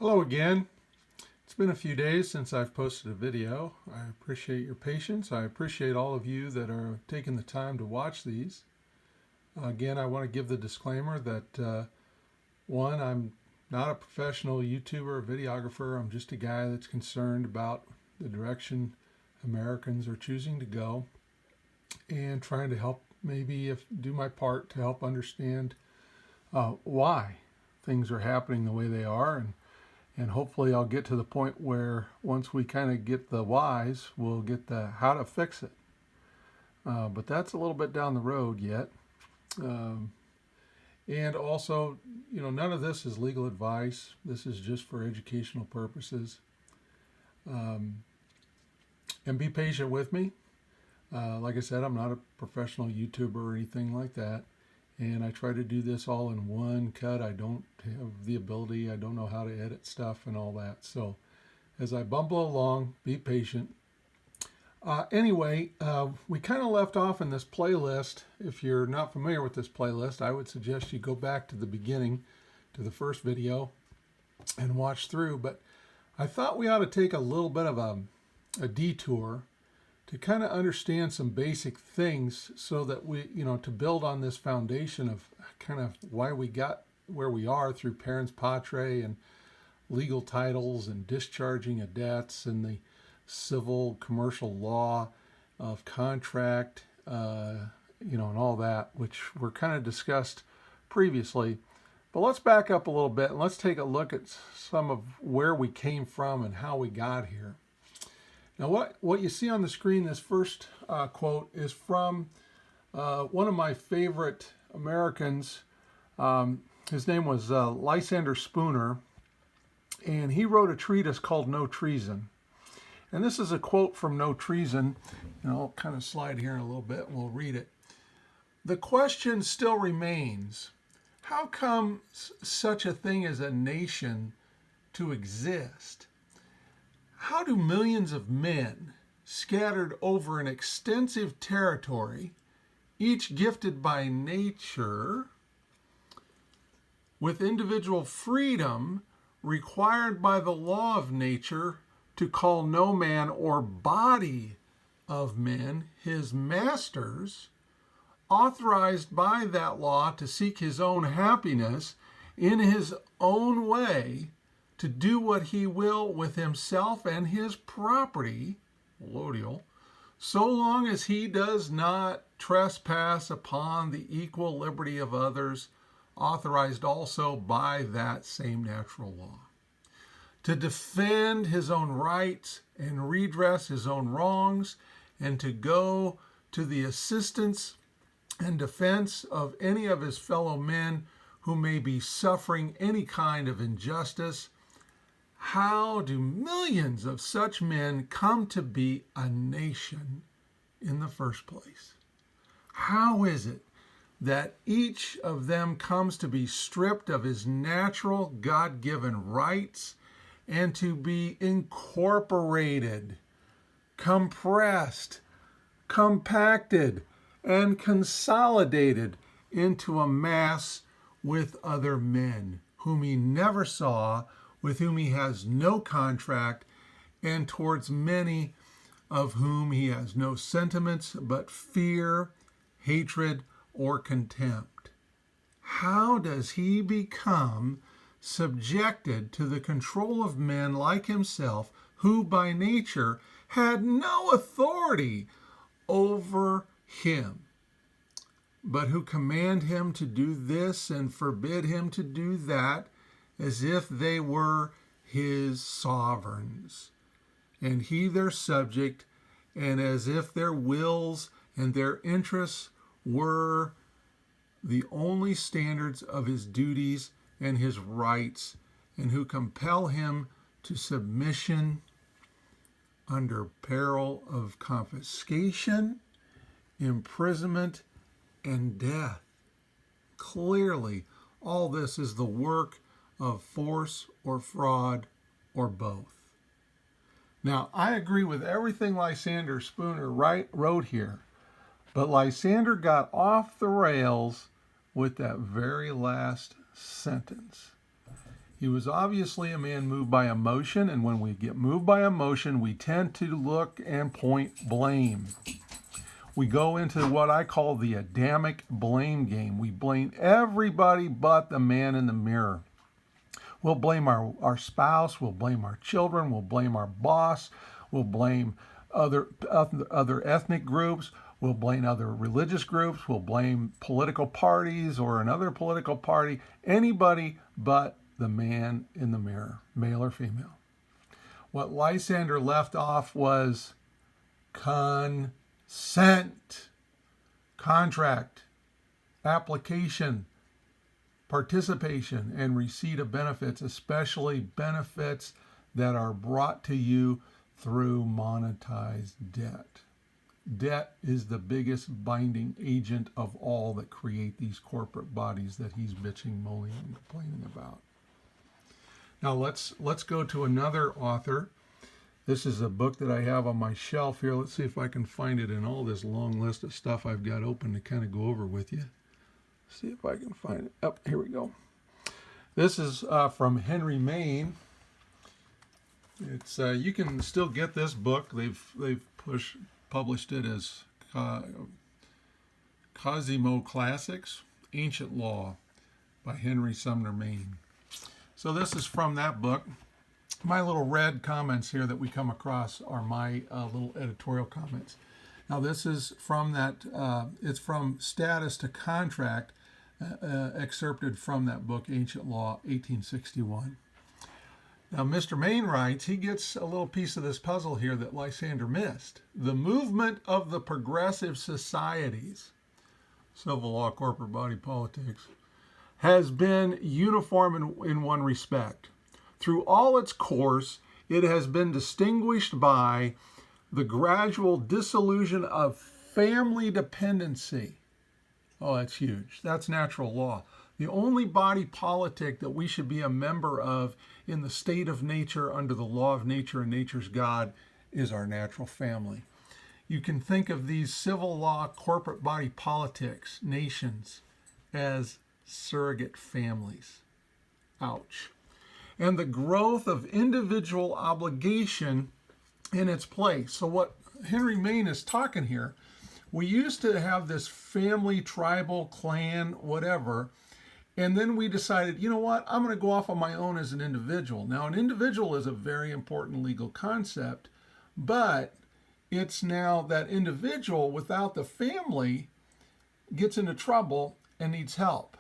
Hello again. It's been a few days since I've posted a video. I appreciate your patience. I appreciate all of you that are taking the time to watch these. Again, I want to give the disclaimer that one, I'm not a professional YouTuber or videographer. I'm just a guy that's concerned about the direction Americans are choosing to go and trying to help do my part to help understand why things are happening the way they are, and hopefully I'll get to the point where once we kind of get the whys, we'll get the how to fix it. But that's a little bit down the road yet. And also, none of this is legal advice. This is just for educational purposes. And be patient with me. Like I said, I'm not a professional YouTuber or anything like that. And I try to do this all in one cut. I don't have the ability. I don't know how to edit stuff and all that. So as I bumble along, be patient. Anyway, we kind of left off in this playlist. If you're not familiar with this playlist, I would suggest you go back to the beginning, to the first video, and watch through. But I thought we ought to take a little bit of a detour to kind of understand some basic things so that we, to build on this foundation of kind of why we got where we are through parens patriae and legal titles and discharging of debts and the civil commercial law of contract, and all that, which were kind of discussed previously. But let's back up a little bit and let's take a look at some of where we came from and how we got here. Now, what you see on the screen, this first quote, is from one of my favorite Americans. His name was Lysander Spooner, and he wrote a treatise called No Treason. And this is a quote from No Treason, and I'll kind of slide here in a little bit and we'll read it. The question still remains, how comes such a thing as a nation to exist? How do millions of men scattered over an extensive territory, each gifted by nature with individual freedom required by the law of nature to call no man or body of men his masters, authorized by that law to seek his own happiness in his own way, to do what he will with himself and his property, allodial, so long as he does not trespass upon the equal liberty of others, authorized also by that same natural law, to defend his own rights and redress his own wrongs, and to go to the assistance and defense of any of his fellow men who may be suffering any kind of injustice. How do millions of such men come to be a nation in the first place? How is it that each of them comes to be stripped of his natural God-given rights and to be incorporated, compressed, compacted, and consolidated into a mass with other men whom he never saw, with whom he has no contract, and towards many of whom he has no sentiments but fear, hatred, or contempt? How does he become subjected to the control of men like himself, who by nature had no authority over him, but who command him to do this and forbid him to do that, as if they were his sovereigns, and he their subject, and as if their wills and their interests were the only standards of his duties and his rights, and who compel him to submission under peril of confiscation, imprisonment, and death. Clearly, all this is the work of force or fraud or both. Now, I agree with everything Lysander Spooner wrote here, but Lysander got off the rails with that very last sentence. He was obviously a man moved by emotion, and when we get moved by emotion, we tend to look and point blame. We go into what I call the Adamic blame game. We blame everybody but the man in the mirror. We'll blame our spouse, we'll blame our children, we'll blame our boss, we'll blame other ethnic groups, we'll blame other religious groups, we'll blame political parties or another political party, anybody but the man in the mirror, male or female. What Lysander left off was consent, contract, application, participation, and receipt of benefits, especially benefits that are brought to you through monetized debt. Debt is the biggest binding agent of all that create these corporate bodies that he's bitching, moaning, and complaining about. Now let's go to another author. This is a book that I have on my shelf here. Let's see if I can find it in all this long list of stuff I've got open to kind of go over with you. See if I can find it. Oh, here we go. This is from Henry Maine. It's you can still get this book. They've published it as Cosimo Classics, Ancient Law by Henry Sumner Maine. So this is from that book. My little red comments here that we come across are my little editorial comments. Now this is from that, it's from Status to Contract, excerpted from that book, Ancient Law, 1861. Now Mr. Maine writes, he gets a little piece of this puzzle here that Lysander missed. The movement of the progressive societies, civil law, corporate body politics, has been uniform in one respect. Through all its course, it has been distinguished by the gradual dissolution of family dependency. Oh, that's huge. That's natural law. The only body politic that we should be a member of in the state of nature under the law of nature and nature's God is our natural family. You can think of these civil law, corporate body politics, nations, as surrogate families. Ouch. And the growth of individual obligation in its place. So what Henry Maine is talking here, we used to have this family, tribal, clan, whatever, and then we decided, you know what, I'm going to go off on my own as an individual. Now, an individual is a very important legal concept, but it's now that individual without the family gets into trouble and needs help.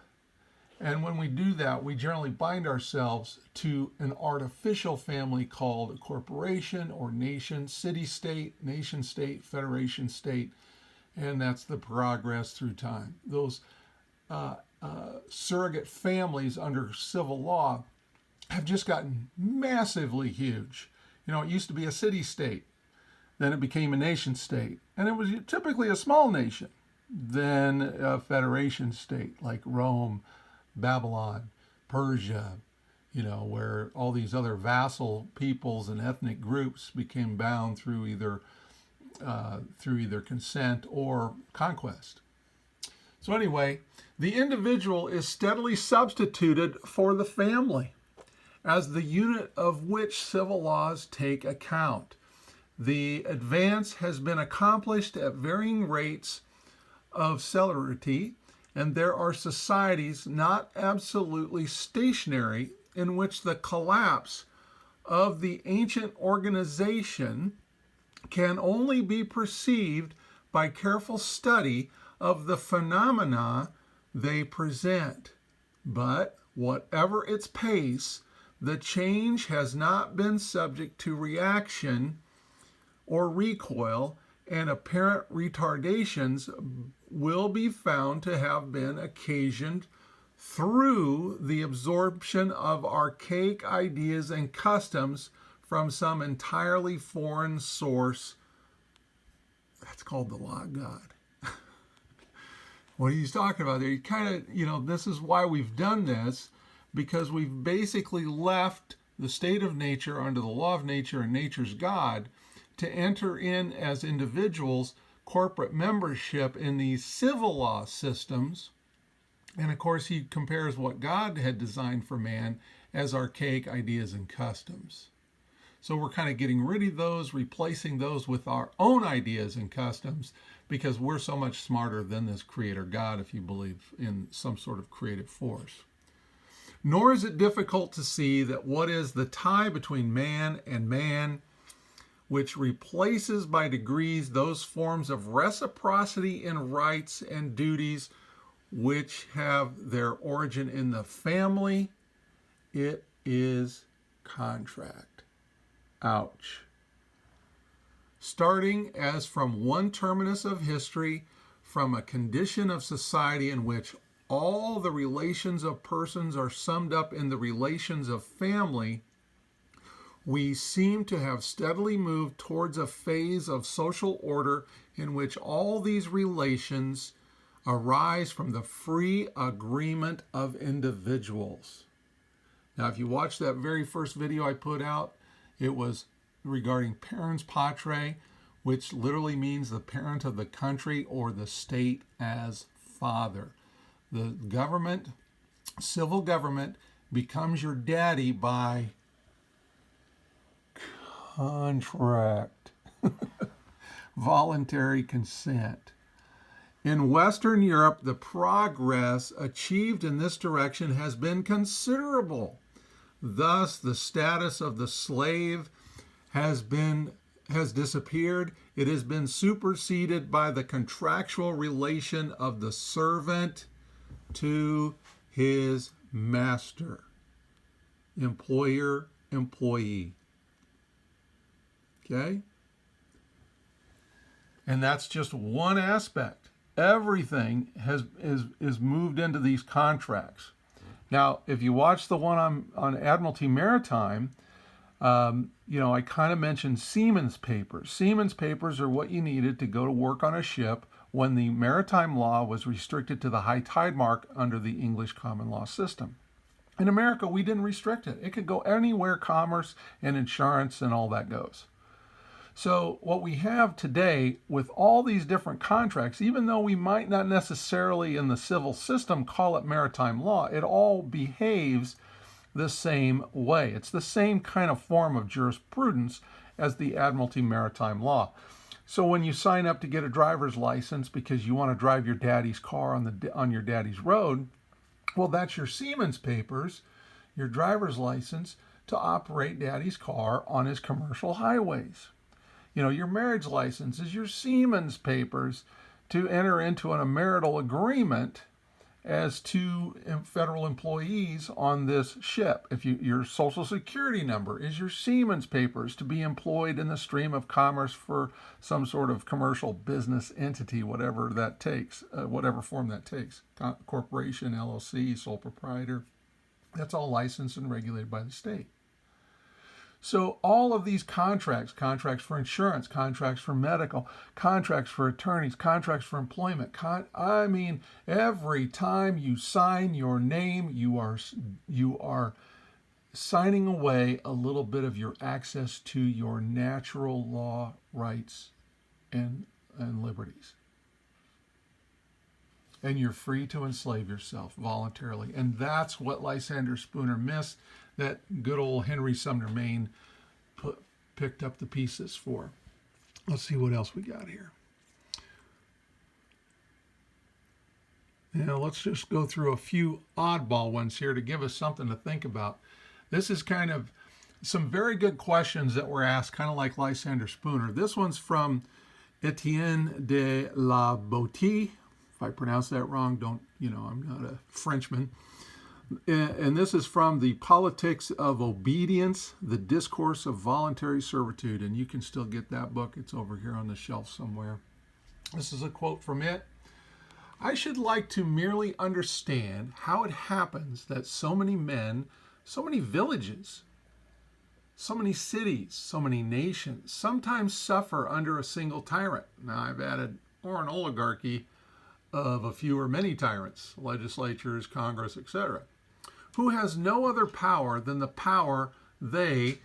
And when we do that, we generally bind ourselves to an artificial family called a corporation or nation, city-state, nation-state, federation-state, and that's the progress through time. Those surrogate families under civil law have just gotten massively huge. You know, it used to be a city-state, then it became a nation-state, and it was typically a small nation, then a federation-state like Rome, Babylon, Persia, you know, where all these other vassal peoples and ethnic groups became bound through either consent or conquest. So anyway, the individual is steadily substituted for the family as the unit of which civil laws take account. The advance has been accomplished at varying rates of celerity, and there are societies not absolutely stationary in which the collapse of the ancient organization can only be perceived by careful study of the phenomena they present. But whatever its pace, the change has not been subject to reaction or recoil, and apparent retardations will be found to have been occasioned through the absorption of archaic ideas and customs from some entirely foreign source. That's called the law of God. What he's talking about there, you kind of, you know, this is why we've done this, because we've basically left the state of nature under the law of nature and nature's God to enter in as individuals corporate membership in these civil law systems And of course, he compares what God had designed for man as archaic ideas and customs. So we're kind of getting rid of those, replacing those with our own ideas and customs, because we're so much smarter than this creator God if you believe in some sort of creative force. Nor is it difficult to see that what is the tie between man and man, which replaces by degrees those forms of reciprocity in rights and duties which have their origin in the family, it is contract. Ouch. Starting as from one terminus of history, from a condition of society in which all the relations of persons are summed up in the relations of family, we seem to have steadily moved towards a phase of social order in which all these relations arise from the free agreement of individuals. Now, if you watch that very first video I put out, it was regarding parens patriae, which literally means the parent of the country or the state as father. The government, civil government, becomes your daddy by contract, voluntary consent. In Western Europe, the progress achieved in this direction has been considerable. Thus, the status of the slave has disappeared. It has been superseded by the contractual relation of the servant to his master, employer, employee. Okay? And that's just one aspect. Everything is moved into these contracts. Now, if you watch the one on Admiralty Maritime, I kind of mentioned Seaman's papers. Seaman's papers are what you needed to go to work on a ship when the maritime law was restricted to the high tide mark under the English common law system. In America, we didn't restrict it. It could go anywhere commerce and insurance and all that goes. So what we have today with all these different contracts, even though we might not necessarily in the civil system call it maritime law, it all behaves the same way. It's the same kind of form of jurisprudence as the Admiralty Maritime Law. So when you sign up to get a driver's license because you want to drive your daddy's car on your daddy's road, well, that's your Seaman's papers, your driver's license to operate daddy's car on his commercial highways. Your marriage license is your Seaman's papers to enter into a marital agreement as two federal employees on this ship. Your social security number is your Seaman's papers to be employed in the stream of commerce for some sort of commercial business entity, whatever that takes, whatever form that takes. Corporation, LLC, sole proprietor. That's all licensed and regulated by the state. So all of these contracts for insurance, contracts for medical, contracts for attorneys, contracts for employment, every time you sign your name, you are signing away a little bit of your access to your natural law rights and liberties. And you're free to enslave yourself voluntarily. And that's what Lysander Spooner missed, that good old Henry Sumner Maine picked up the pieces for. Let's see what else we got here. Now let's just go through a few oddball ones here to give us something to think about. This is kind of some very good questions that were asked, kind of like Lysander Spooner. This one's from Etienne de la Boetie. If I pronounce that wrong, I'm not a Frenchman. And this is from the Politics of Obedience, the Discourse of Voluntary Servitude. And you can still get that book. It's over here on the shelf somewhere. This is a quote from it. I should like to merely understand how it happens that so many men, so many villages, so many cities, so many nations sometimes suffer under a single tyrant. Now I've added, or an oligarchy of a few or many tyrants, legislatures, Congress, etc., who has no other power than the power they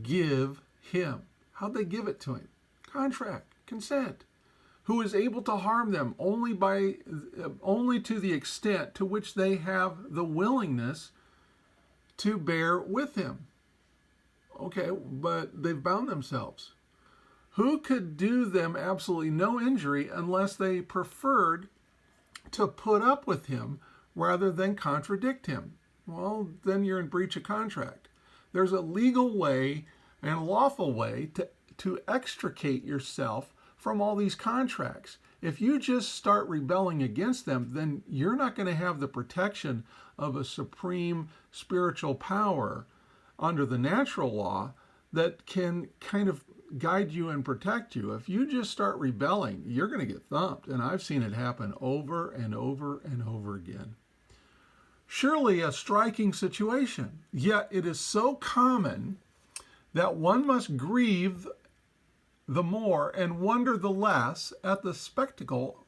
give him. How'd they give it to him? Contract, consent. who is able to harm them only to the extent to which they have the willingness to bear with him. Okay, but they've bound themselves. Who could do them absolutely no injury unless they preferred to put up with him rather than contradict him? Well, then you're in breach of contract. There's a legal way and a lawful way to extricate yourself from all these contracts. If you just start rebelling against them, then you're not going to have the protection of a supreme spiritual power under the natural law that can kind of guide you and protect you. If you just start rebelling, you're going to get thumped. And I've seen it happen over and over and over again. Surely a striking situation, yet it is so common that one must grieve the more and wonder the less at the spectacle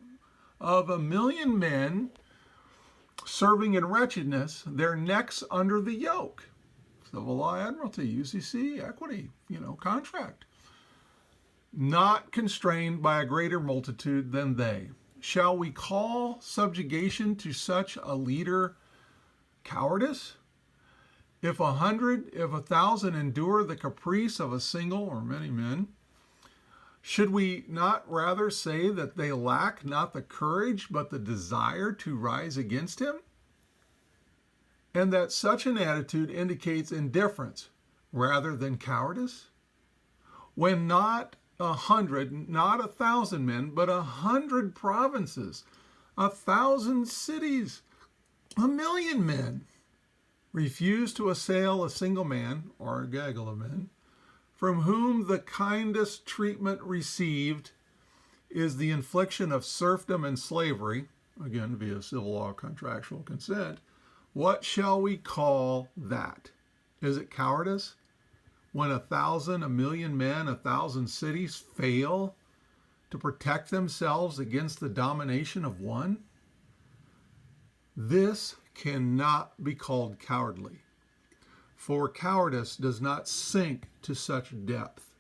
of 1,000,000 men serving in wretchedness, their necks under the yoke. Civil law, admiralty, UCC, equity, contract. Not constrained by a greater multitude than they. Shall we call subjugation to such a leader cowardice? If 1,000 endure the caprice of a single or many men, should we not rather say that they lack not the courage but the desire to rise against him? And that such an attitude indicates indifference rather than cowardice? When not 100, not 1,000 men, but 100 provinces, 1,000 cities, 1,000,000 men refuse to assail a single man or a gaggle of men, from whom the kindest treatment received is the infliction of serfdom and slavery, again via civil law contractual consent, what shall we call that? Is it cowardice? When 1,000, 1,000,000 men, 1,000 cities fail to protect themselves against the domination of one? This cannot be called cowardly, for cowardice does not sink to such depth.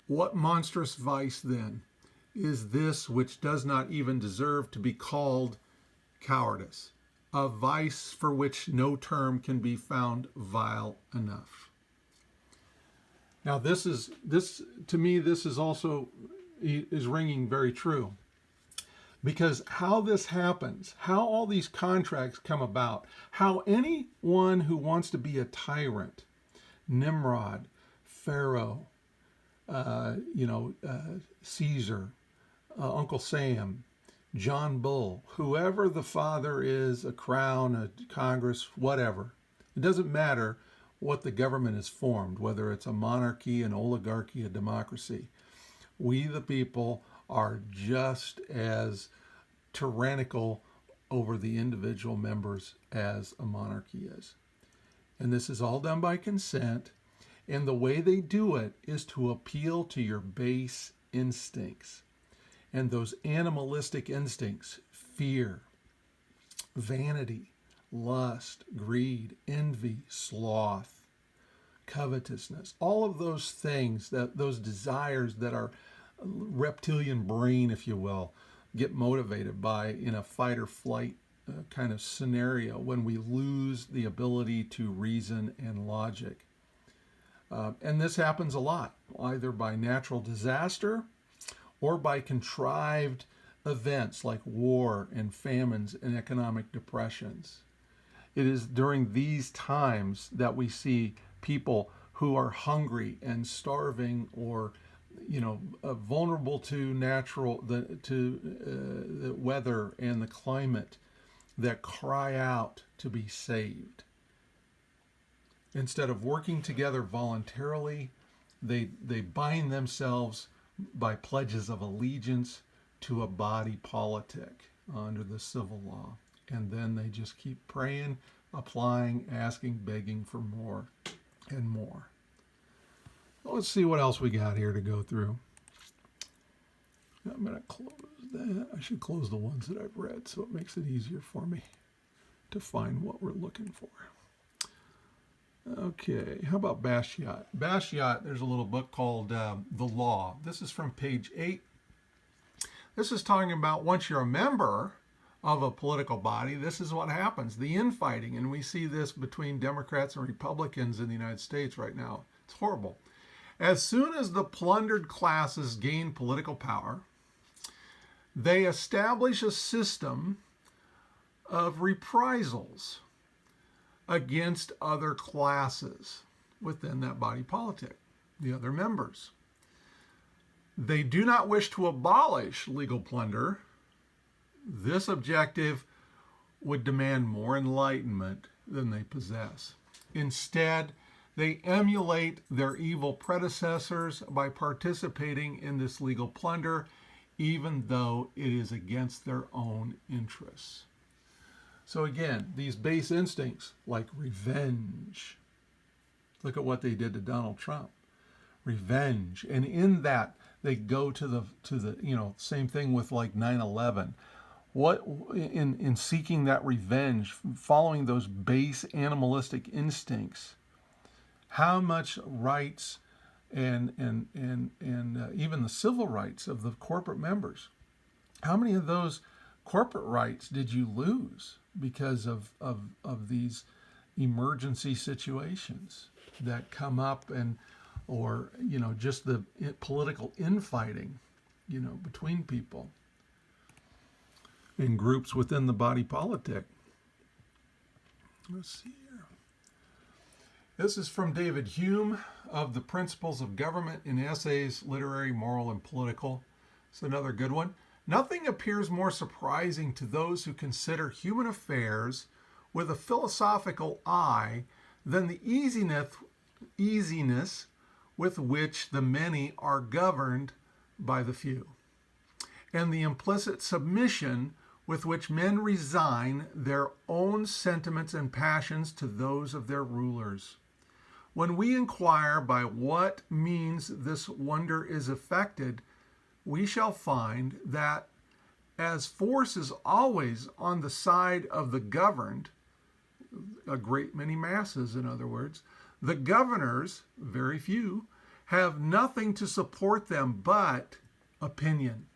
What monstrous vice, then, is this which does not even deserve to be called cowardice, a vice for which no term can be found vile enough? Now, this to me is also ringing very true. Because how this happens, how all these contracts come about, how anyone who wants to be a tyrant, Nimrod, Pharaoh, Caesar, Uncle Sam, John Bull, whoever the father is, a crown, a Congress, whatever. It doesn't matter what the government is formed, whether it's a monarchy, an oligarchy, a democracy. We, the people, are just as tyrannical over the individual members as a monarchy is. And this is all done by consent. And the way they do it is to appeal to your base instincts. And those animalistic instincts, fear, vanity, lust, greed, envy, sloth, covetousness, all of those things, those desires that are reptilian brain, if you will, get motivated by in a fight or flight kind of scenario when we lose the ability to reason and logic. And this happens a lot, either by natural disaster or by contrived events like war and famines and economic depressions. It is during these times that we see people who are hungry and starving or vulnerable to the weather and the climate that cry out to be saved. Instead of working together voluntarily, they bind themselves by pledges of allegiance to a body politic under the civil law. And then they just keep praying, applying, asking, begging for more and more. Let's see what else we got here to go through. I'm going to close that. I should close the ones that I've read so it makes it easier for me to find what we're looking for. Okay, how about Bashiat? Bashiat, there's a little book called The Law. This is from page 8 This is talking about once you're a member of a political body, this is what happens, the infighting. And we see this between Democrats and Republicans in the United States right now. It's horrible. As soon as the plundered classes gain political power, they establish a system of reprisals against other classes within that body politic, the other members. They do not wish to abolish legal plunder. This objective would demand more enlightenment than they possess. Instead, they emulate their evil predecessors by participating in this legal plunder, even though it is against their own interests. So again, these base instincts like revenge. Look at what they did to Donald Trump. Revenge. And in that, they go to the same thing with like 9/11. What in seeking that revenge, following those base animalistic instincts, how much rights and even the civil rights of the corporate members, how many of those corporate rights did you lose because of these emergency situations that come up, and or just the political infighting between people in groups within the body politic? Let's see here. This is from David Hume of The Principles of Government in Essays, Literary, Moral, and Political. It's another good one. Nothing appears more surprising to those who consider human affairs with a philosophical eye than the easiness with which the many are governed by the few, and the implicit submission with which men resign their own sentiments and passions to those of their rulers. When we inquire by what means this wonder is effected, we shall find that as force is always on the side of the governed, a great many masses, in other words, the governors, very few, have nothing to support them but opinion.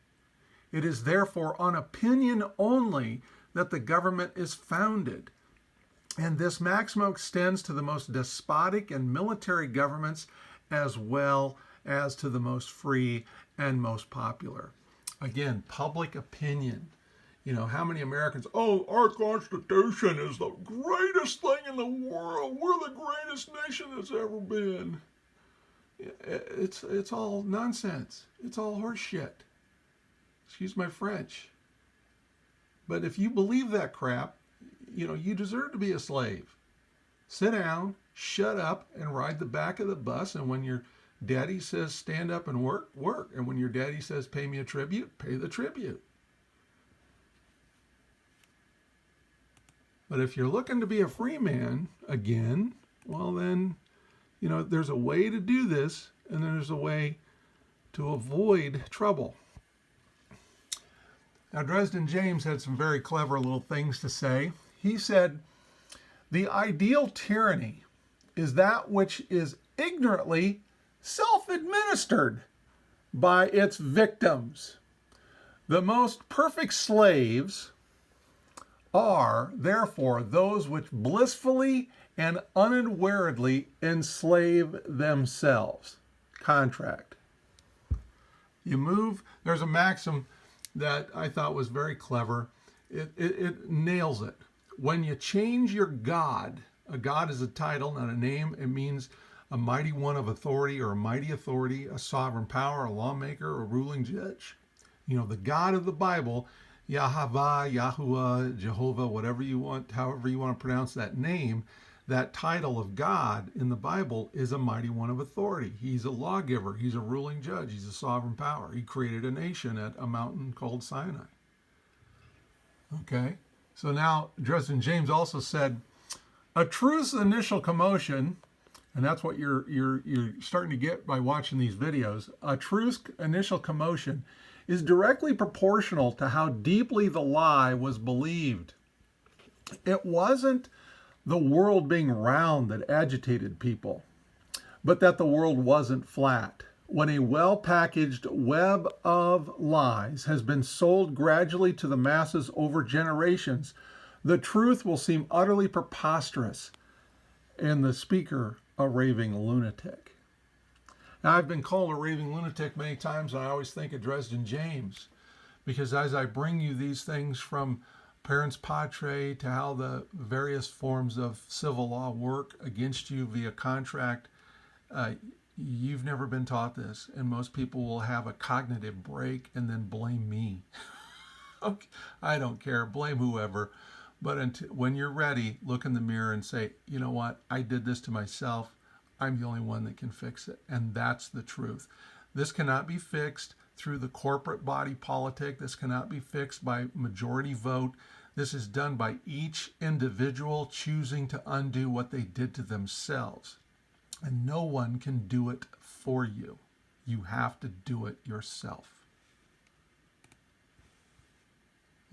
It is therefore on opinion only that the government is founded. And this maximum extends to the most despotic and military governments as well as to the most free and most popular. Again, public opinion. How many Americans, our Constitution is the greatest thing in the world. We're the greatest nation that's ever been. It's all nonsense. It's all horse shit. Excuse my French. But if you believe that crap, you deserve to be a slave. Sit down, shut up, and ride the back of the bus. And when your daddy says stand up and work, work. And when your daddy says pay me a tribute, pay the tribute. But if you're looking to be a free man again, well then, there's a way to do this, and there's a way to avoid trouble. Now, Dresden James had some very clever little things to say. He said, the ideal tyranny is that which is ignorantly self-administered by its victims. The most perfect slaves are, therefore, those which blissfully and unawareedly enslave themselves. Contract. There's a maxim that I thought was very clever. It nails it. When you change your God, a God is a title, not a name. It means a mighty one of authority or a mighty authority, a sovereign power, a lawmaker, a ruling judge. The God of the Bible, Yahweh, Yahuwah, Jehovah, whatever you want, however you want to pronounce that name, that title of God in the Bible is a mighty one of authority. He's a lawgiver. He's a ruling judge. He's a sovereign power. He created a nation at a mountain called Sinai. Okay, so now Dresden James also said, a truth's initial commotion, and that's what you're starting to get by watching these videos, a truth's initial commotion is directly proportional to how deeply the lie was believed. It wasn't the world being round that agitated people, but that the world wasn't flat. When a well-packaged web of lies has been sold gradually to the masses over generations, the truth will seem utterly preposterous and the speaker a raving lunatic. Now, I've been called a raving lunatic many times, and I always think of Dresden James, because as I bring you these things from parens patriae to how the various forms of civil law work against you via contract, you've never been taught this, and most people will have a cognitive break and then blame me. Okay, I don't care, blame whoever, but when you're ready, look in the mirror and say, you know what, I did this to myself. I'm the only one that can fix it, and that's the truth. This cannot be fixed through the corporate body politic. This cannot be fixed by majority vote. This is done by each individual choosing to undo what they did to themselves. And no one can do it for you. You have to do it yourself.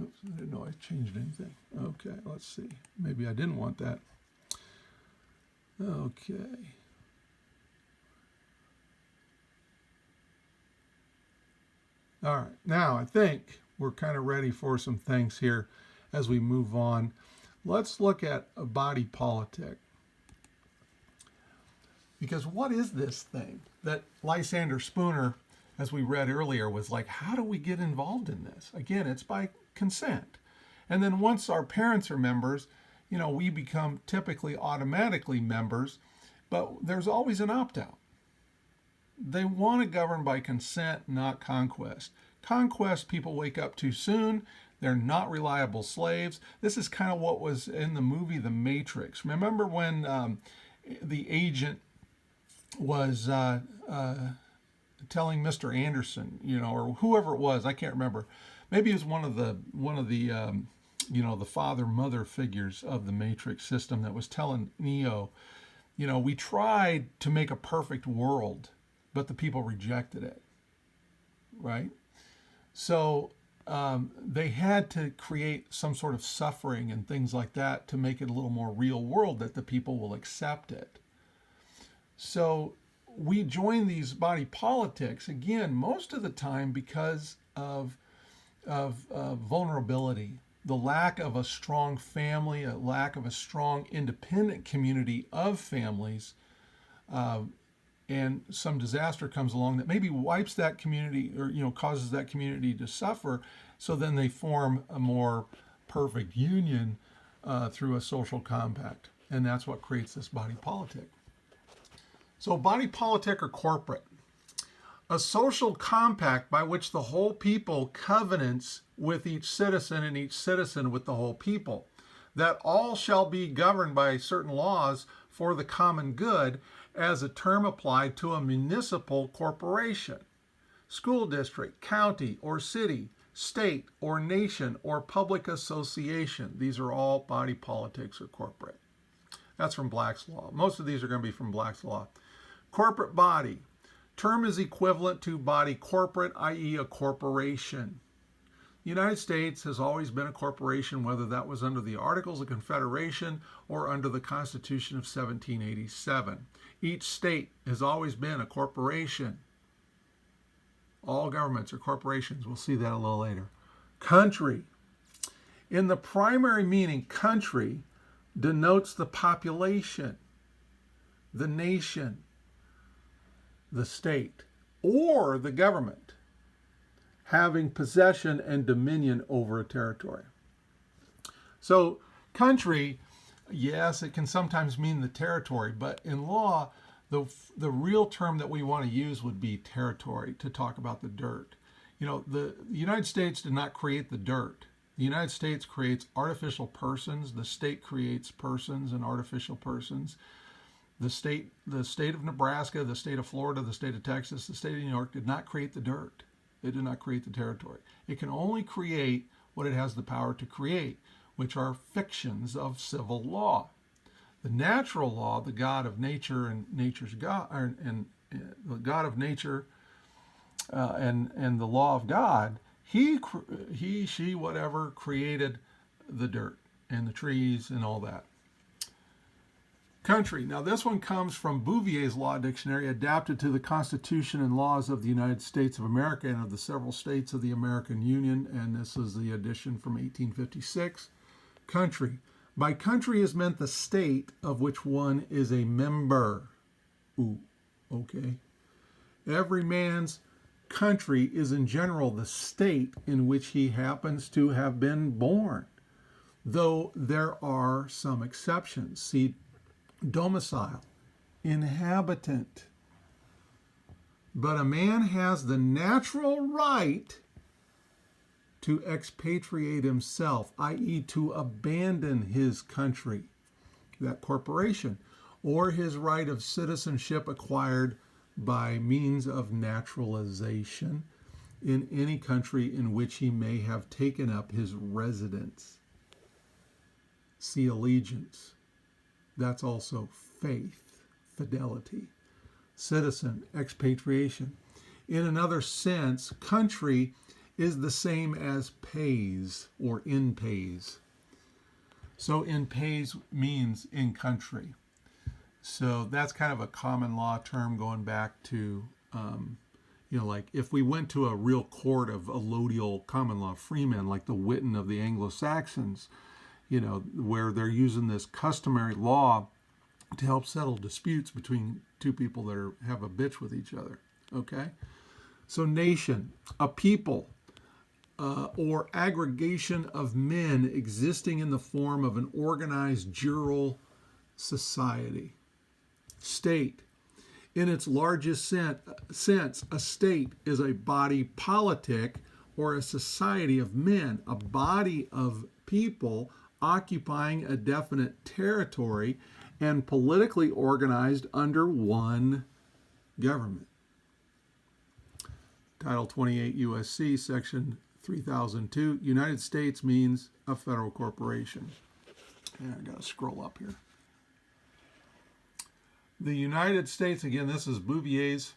Oops, I didn't know I changed anything. Okay, let's see. Maybe I didn't want that. Okay. All right, now I think we're kind of ready for some things here as we move on. Let's look at a body politic. Because what is this thing that Lysander Spooner, as we read earlier, was like, how do we get involved in this? Again, it's by consent. And then once our parents are members, we become typically automatically members, but there's always an opt-out. They want to govern by consent, not conquest. Conquest, people wake up too soon. They're not reliable slaves. This is kind of what was in the movie The Matrix. Remember when the agent was telling Mr. Anderson, or whoever it was, I can't remember. Maybe it was one of the the father-mother figures of the Matrix system that was telling Neo, we tried to make a perfect world, but the people rejected it, right? So they had to create some sort of suffering and things like that to make it a little more real world that the people will accept it. So we join these body politics, again, most of the time because of vulnerability, the lack of a strong family, a lack of a strong independent community of families, and some disaster comes along that maybe wipes that community or causes that community to suffer, so then they form a more perfect union through a social compact, and that's what creates this body politic. So body politic or corporate, a social compact by which the whole people covenants with each citizen and each citizen with the whole people, that all shall be governed by certain laws for the common good, as a term applied to a municipal corporation, school district, county or city, state or nation or public association. These are all body politics or corporate. That's from Black's Law. Most of these are going to be from Black's Law. Corporate body. Term is equivalent to body corporate, i.e. a corporation. The United States has always been a corporation, whether that was under the Articles of Confederation or under the Constitution of 1787. Each state has always been a corporation. All governments are corporations. We'll see that a little later. Country. In the primary meaning, country denotes the population, the nation, the state, or the government having possession and dominion over a territory. So country, yes, it can sometimes mean the territory, but in law, the real term that we want to use would be territory to talk about the dirt. The United States did not create the dirt. The United States creates artificial persons. The state creates persons and artificial persons. The state of Nebraska, the state of Florida, the state of Texas, the state of New York did not create the dirt. It did not create the territory. It can only create what it has the power to create, which are fictions of civil law. The natural law, the God of nature and nature's God, and the God of nature and the law of God, he, she, whatever, created the dirt and the trees and all that. Country. Now, this one comes from Bouvier's Law Dictionary, adapted to the Constitution and laws of the United States of America and of the several states of the American Union, and this is the edition from 1856. Country. By country is meant the state of which one is a member. Ooh, okay. Every man's country is in general the state in which he happens to have been born, though there are some exceptions. See, domicile, inhabitant. But a man has the natural right to expatriate himself, i.e., to abandon his country, that corporation, or his right of citizenship acquired by means of naturalization in any country in which he may have taken up his residence. See allegiance. That's also faith, fidelity. Citizen, expatriation. In another sense, country is the same as pays or in pays. So in pays means in country. So that's kind of a common law term going back to, like if we went to a real court of allodial common law freemen, like the Witten of the Anglo-Saxons, where they're using this customary law to help settle disputes between two people that have a bitch with each other. Okay? So nation, a people or aggregation of men existing in the form of an organized jural society. State. In its largest sense, a state is a body politic or a society of men, a body of people occupying a definite territory and politically organized under one government. Title 28 U.S.C. Section 3002, United States means a federal corporation. And I got to scroll up here. The United States, again, this is Bouvier's.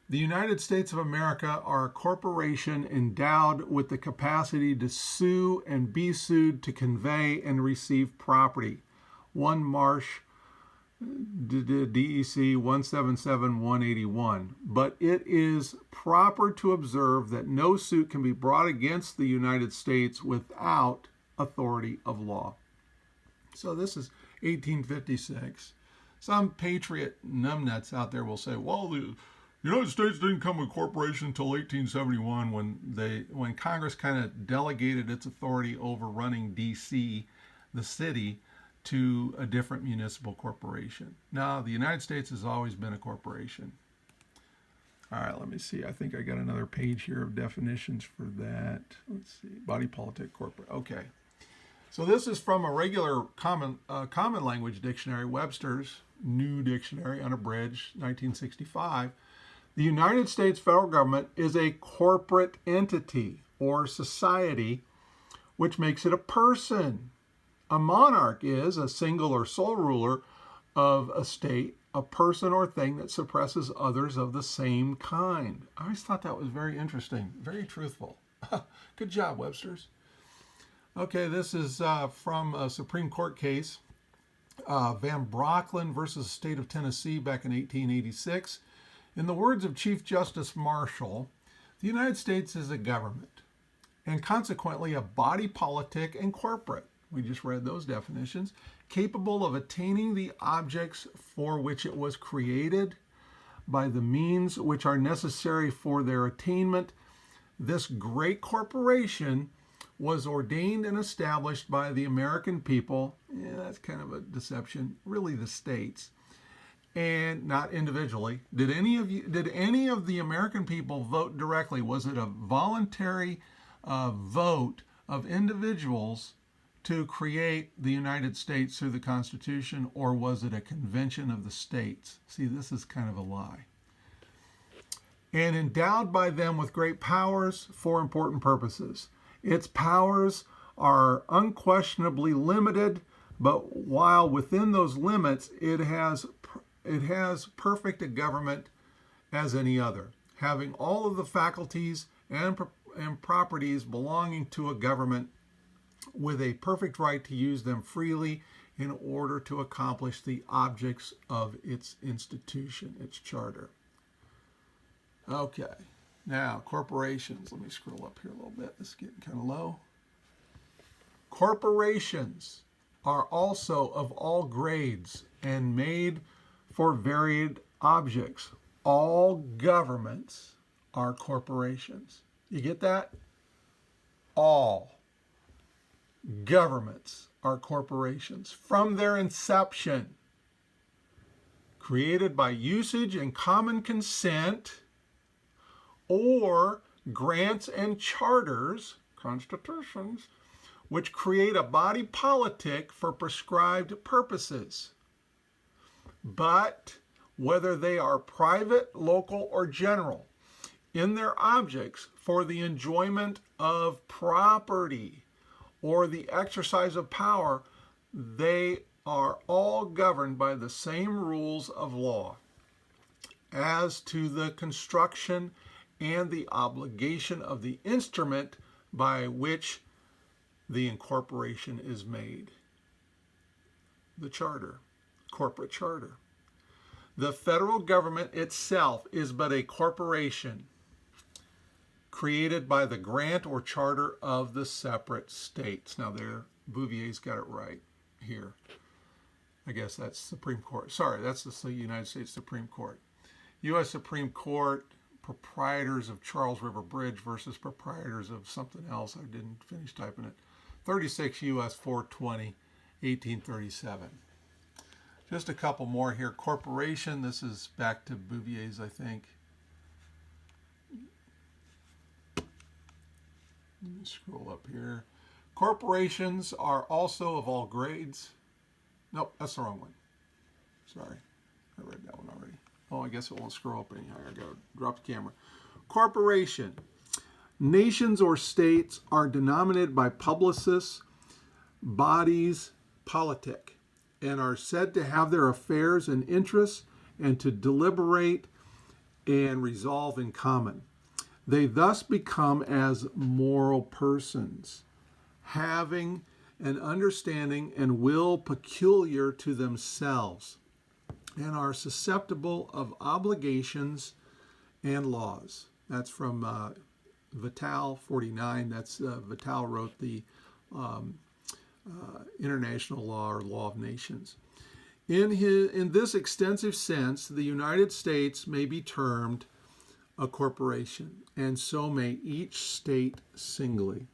The United States of America are a corporation endowed with the capacity to sue and be sued to convey and receive property. 1 Marsh, DEC 177-181. But it is proper to observe that no suit can be brought against the United States without authority of law. So this is 1856. Some patriot numbnuts out there will say, well, the United States didn't come with corporation until 1871 when Congress kind of delegated its authority over running D.C., the city, to a different municipal corporation. Now, the United States has always been a corporation. All right, let me see. I think I got another page here of definitions for that. Let's see. Body politic, corporate. Okay. So this is from a regular common language dictionary, Webster's New Dictionary, unabridged, 1965. The United States federal government is a corporate entity or society, which makes it a person. A monarch is a single or sole ruler of a state, a person or thing that suppresses others of the same kind. I always thought that was very interesting, very truthful. Good job, Webster's. Okay, this is from a Supreme Court case, Van Brocklin versus the state of Tennessee back in 1886. In the words of Chief Justice Marshall, the United States is a government and consequently a body politic and corporate. We just read those definitions, capable of attaining the objects for which it was created by the means which are necessary for their attainment. This great corporation was ordained and established by the American people. Yeah, that's kind of a deception. Really, the states, and not individually. Did any of the American people vote directly? Was it a voluntary vote of individuals to create the United States through the Constitution, or was it a convention of the states? See, this is kind of a lie. And endowed by them with great powers for important purposes. Its powers are unquestionably limited, but while within those limits, it has perfect a government as any other, having all of the faculties and properties belonging to a government with a perfect right to use them freely in order to accomplish the objects of its institution, its charter. Okay, now corporations. Let me scroll up here a little bit. This is getting kind of low. Corporations are also of all grades and made for varied objects. All governments are corporations. You get that? All governments are corporations from their inception, created by usage and common consent, or grants and charters, constitutions, which create a body politic for prescribed purposes. But whether they are private, local, or general, in their objects for the enjoyment of property or the exercise of power, they are all governed by the same rules of law. As to the construction and the obligation of the instrument by which the incorporation is made. The charter, corporate charter. The federal government itself is but a corporation created by the grant or charter of the separate states. Now there, Bouvier's got it right here. I guess that's Supreme Court. Sorry, that's the United States Supreme Court. U.S. Supreme Court, proprietors of Charles River Bridge versus proprietors of something else. I didn't finish typing it. 36 U.S. 420, 1837. Just a couple more here. Corporation, this is back to Bouvier's, I think. Let me scroll up here. Corporations are also of all grades. Nope, that's the wrong one. Sorry, I read that one already. Oh, I guess it won't scroll up anyhow. I gotta drop the camera. Corporation. Nations or states are denominated by publicists, bodies, politic, and are said to have their affairs and interests and to deliberate and resolve in common. They thus become as moral persons, having an understanding and will peculiar to themselves, and are susceptible of obligations and laws. That's from Vital 49. That's Vital wrote the International Law or Law of Nations. In this extensive sense, the United States may be termed a corporation, and so may each state singly.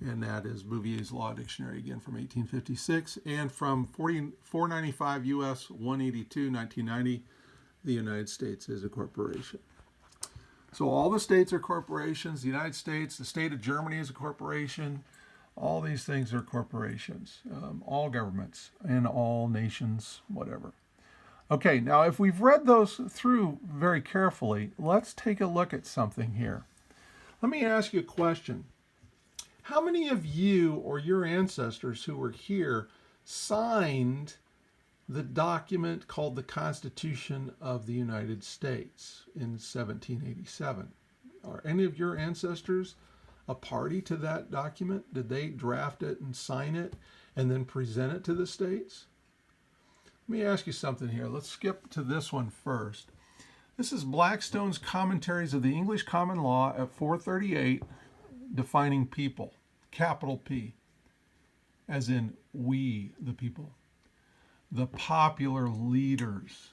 And that is Bouvier's Law Dictionary, again from 1856, and from 495 U.S. 182, 1990, the United States is a corporation. So all the states are corporations. The United States, the state of Germany is a corporation. All these things are corporations. All governments and all nations, whatever. Okay, now if we've read those through very carefully, let's take a look at something here. Let me ask you a question. How many of you or your ancestors who were here signed the document called the Constitution of the United States in 1787? Are any of your ancestors a party to that document? Did they draft it and sign it and then present it to the states? Let me ask you something here. Let's skip to this one first. This is Blackstone's Commentaries of the English Common Law at 438, defining people, capital P, as in we, the people. The popular leaders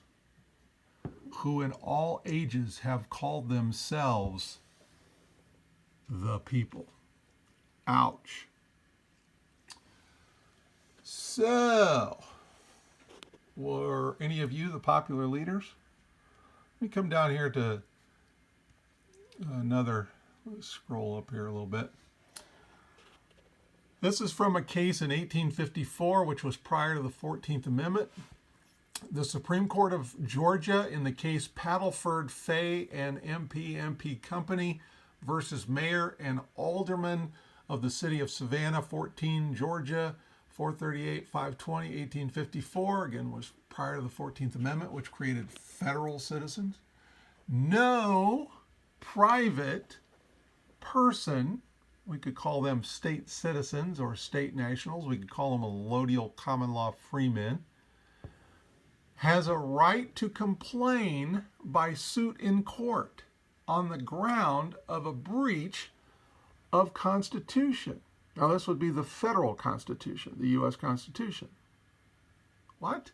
who in all ages have called themselves the people. Ouch. So, were any of you the popular leaders? Let me come down here to another, let's scroll up here a little bit. This is from a case in 1854, which was prior to the 14th Amendment. The Supreme Court of Georgia in the case Paddleford, Fay, and MP Company versus Mayor and Alderman of the City of Savannah, 14, Georgia, 438, 520, 1854, again was prior to the 14th Amendment, which created federal citizens. No private person we could call them state citizens or state nationals, we could call them allodial common law freemen, has a right to complain by suit in court on the ground of a breach of Constitution. Now, this would be the federal Constitution, the U.S. Constitution. What?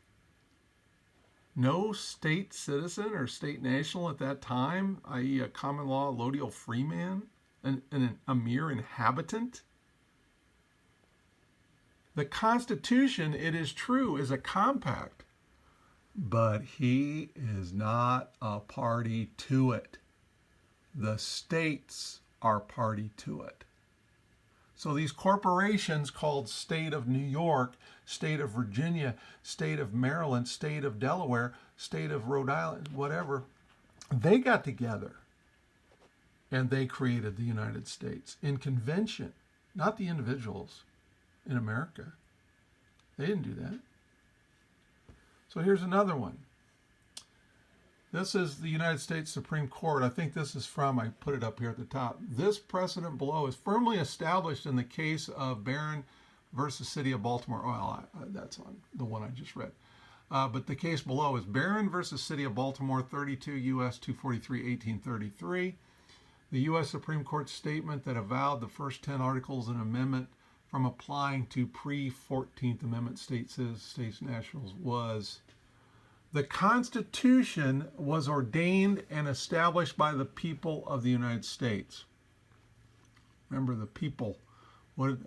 No state citizen or state national at that time, i.e. a common law allodial freeman, a mere inhabitant? The Constitution, it is true, is a compact, but he is not a party to it. The states are party to it. So these corporations called State of New York, State of Virginia, State of Maryland, State of Delaware, State of Rhode Island, whatever, they got together and they created the United States in convention, not the individuals in America. They didn't do that. So here's another one. This is the United States Supreme Court. I think this is from, I put it up here at the top. This precedent below is firmly established in the case of Barron versus City of Baltimore. Well, that's on the one I just read. But the case below is Barron versus City of Baltimore, 32 U.S. 243, 1833. The U.S. Supreme Court statement that avowed the first 10 articles in amendment from applying to pre-14th Amendment states nationals was: the Constitution was ordained and established by the people of the United States. Remember, the people. What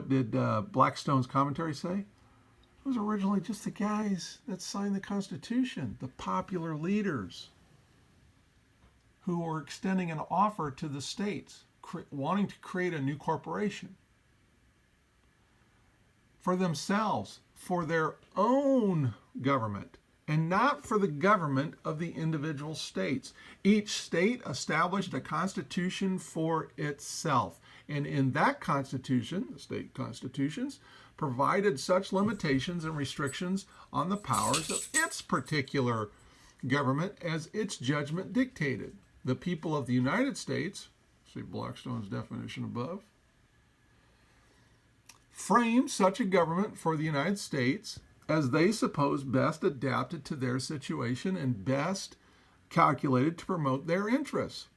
did Blackstone's commentary say? It was originally just the guys that signed the Constitution, the popular leaders who were extending an offer to the states, wanting to create a new corporation for themselves, for their own government, and not for the government of the individual states. Each state established a constitution for itself, and in that constitution, the state constitutions, provided such limitations and restrictions on the powers of its particular government as its judgment dictated. The people of the United States, see Blackstone's definition above, framed such a government for the United States as they supposed best adapted to their situation and best calculated to promote their interests.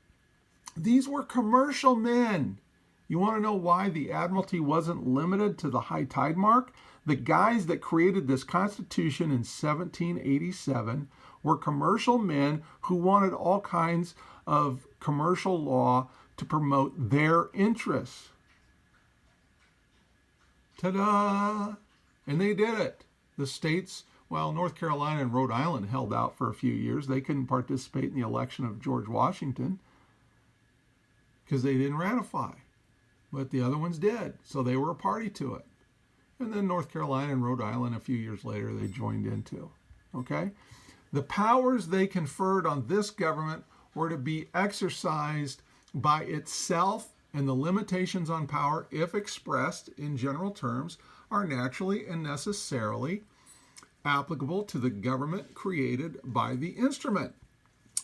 These were commercial men. You want to know why the Admiralty wasn't limited to the high tide mark? The guys that created this Constitution in 1787 were commercial men who wanted all kinds of commercial law to promote their interests. Ta-da! And they did it. The states, well, North Carolina and Rhode Island held out for a few years. They couldn't participate in the election of George Washington because they didn't ratify. But the other ones did, so they were a party to it. And then North Carolina and Rhode Island, a few years later, they joined into. Okay? The powers they conferred on this government were to be exercised by itself, and the limitations on power, if expressed in general terms, are naturally and necessarily applicable to the government created by the instrument.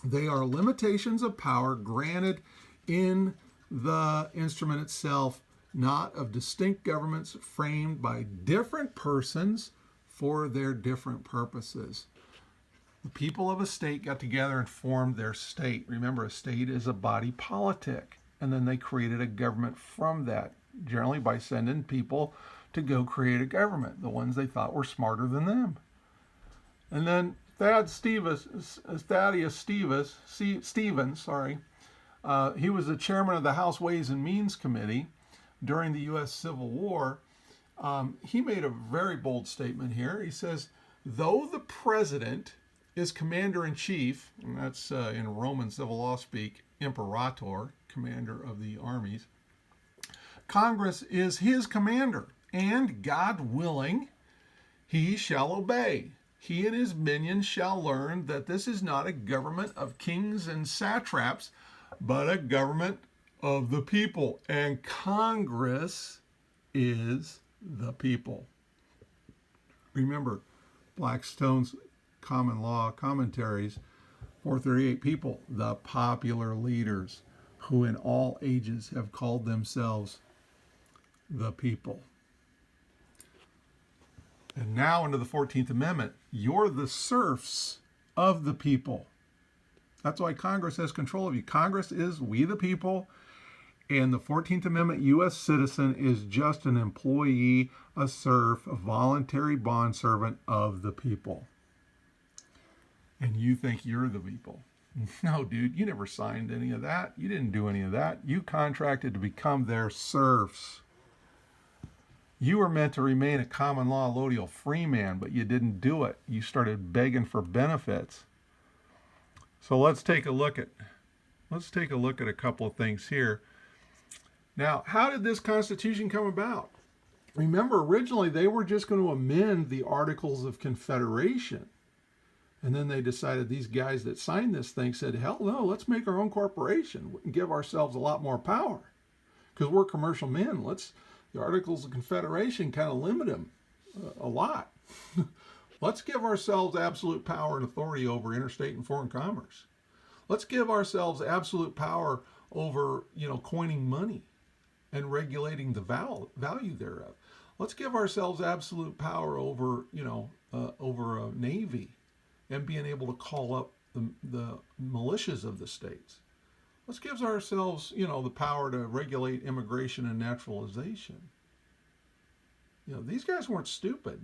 They are limitations of power granted in the instrument itself, not of distinct governments framed by different persons for their different purposes. The people of a state got together and formed their state. Remember, a state is a body politic. And then they created a government from that, generally by sending people to go create a government, the ones they thought were smarter than them. And then Thaddeus Stevens, he was the chairman of the House Ways and Means Committee during the U.S. Civil War. He made a very bold statement here. He says, though the president is commander-in-chief, and that's in Roman civil law speak, imperator, commander of the armies, Congress is his commander, and God willing, he shall obey. He and his minions shall learn that this is not a government of kings and satraps, but a government of the people, and Congress is the people. Remember, Blackstone's common law commentaries 438 people, the popular leaders who in all ages have called themselves the people. And now under the 14th Amendment, you're the serfs of the people. That's why Congress has control of you. Congress is we the people, and the 14th Amendment U.S. citizen is just an employee, a serf, a voluntary bondservant of the people. And you think you're the people. No, dude, you never signed any of that. You didn't do any of that. You contracted to become their serfs. You were meant to remain a common law allodial free man, but you didn't do it. You started begging for benefits. So let's take a look at a couple of things here. Now, how did this Constitution come about? Remember, originally they were just going to amend the Articles of Confederation. And then they decided, these guys that signed this thing said, hell no, let's make our own corporation and give ourselves a lot more power. Because we're commercial men. The Articles of Confederation kind of limit them a lot. Let's give ourselves absolute power and authority over interstate and foreign commerce. Let's give ourselves absolute power over, coining money and regulating the value thereof. Let's give ourselves absolute power over, over a navy and being able to call up the militias of the states. Let's give ourselves, the power to regulate immigration and naturalization. These guys weren't stupid.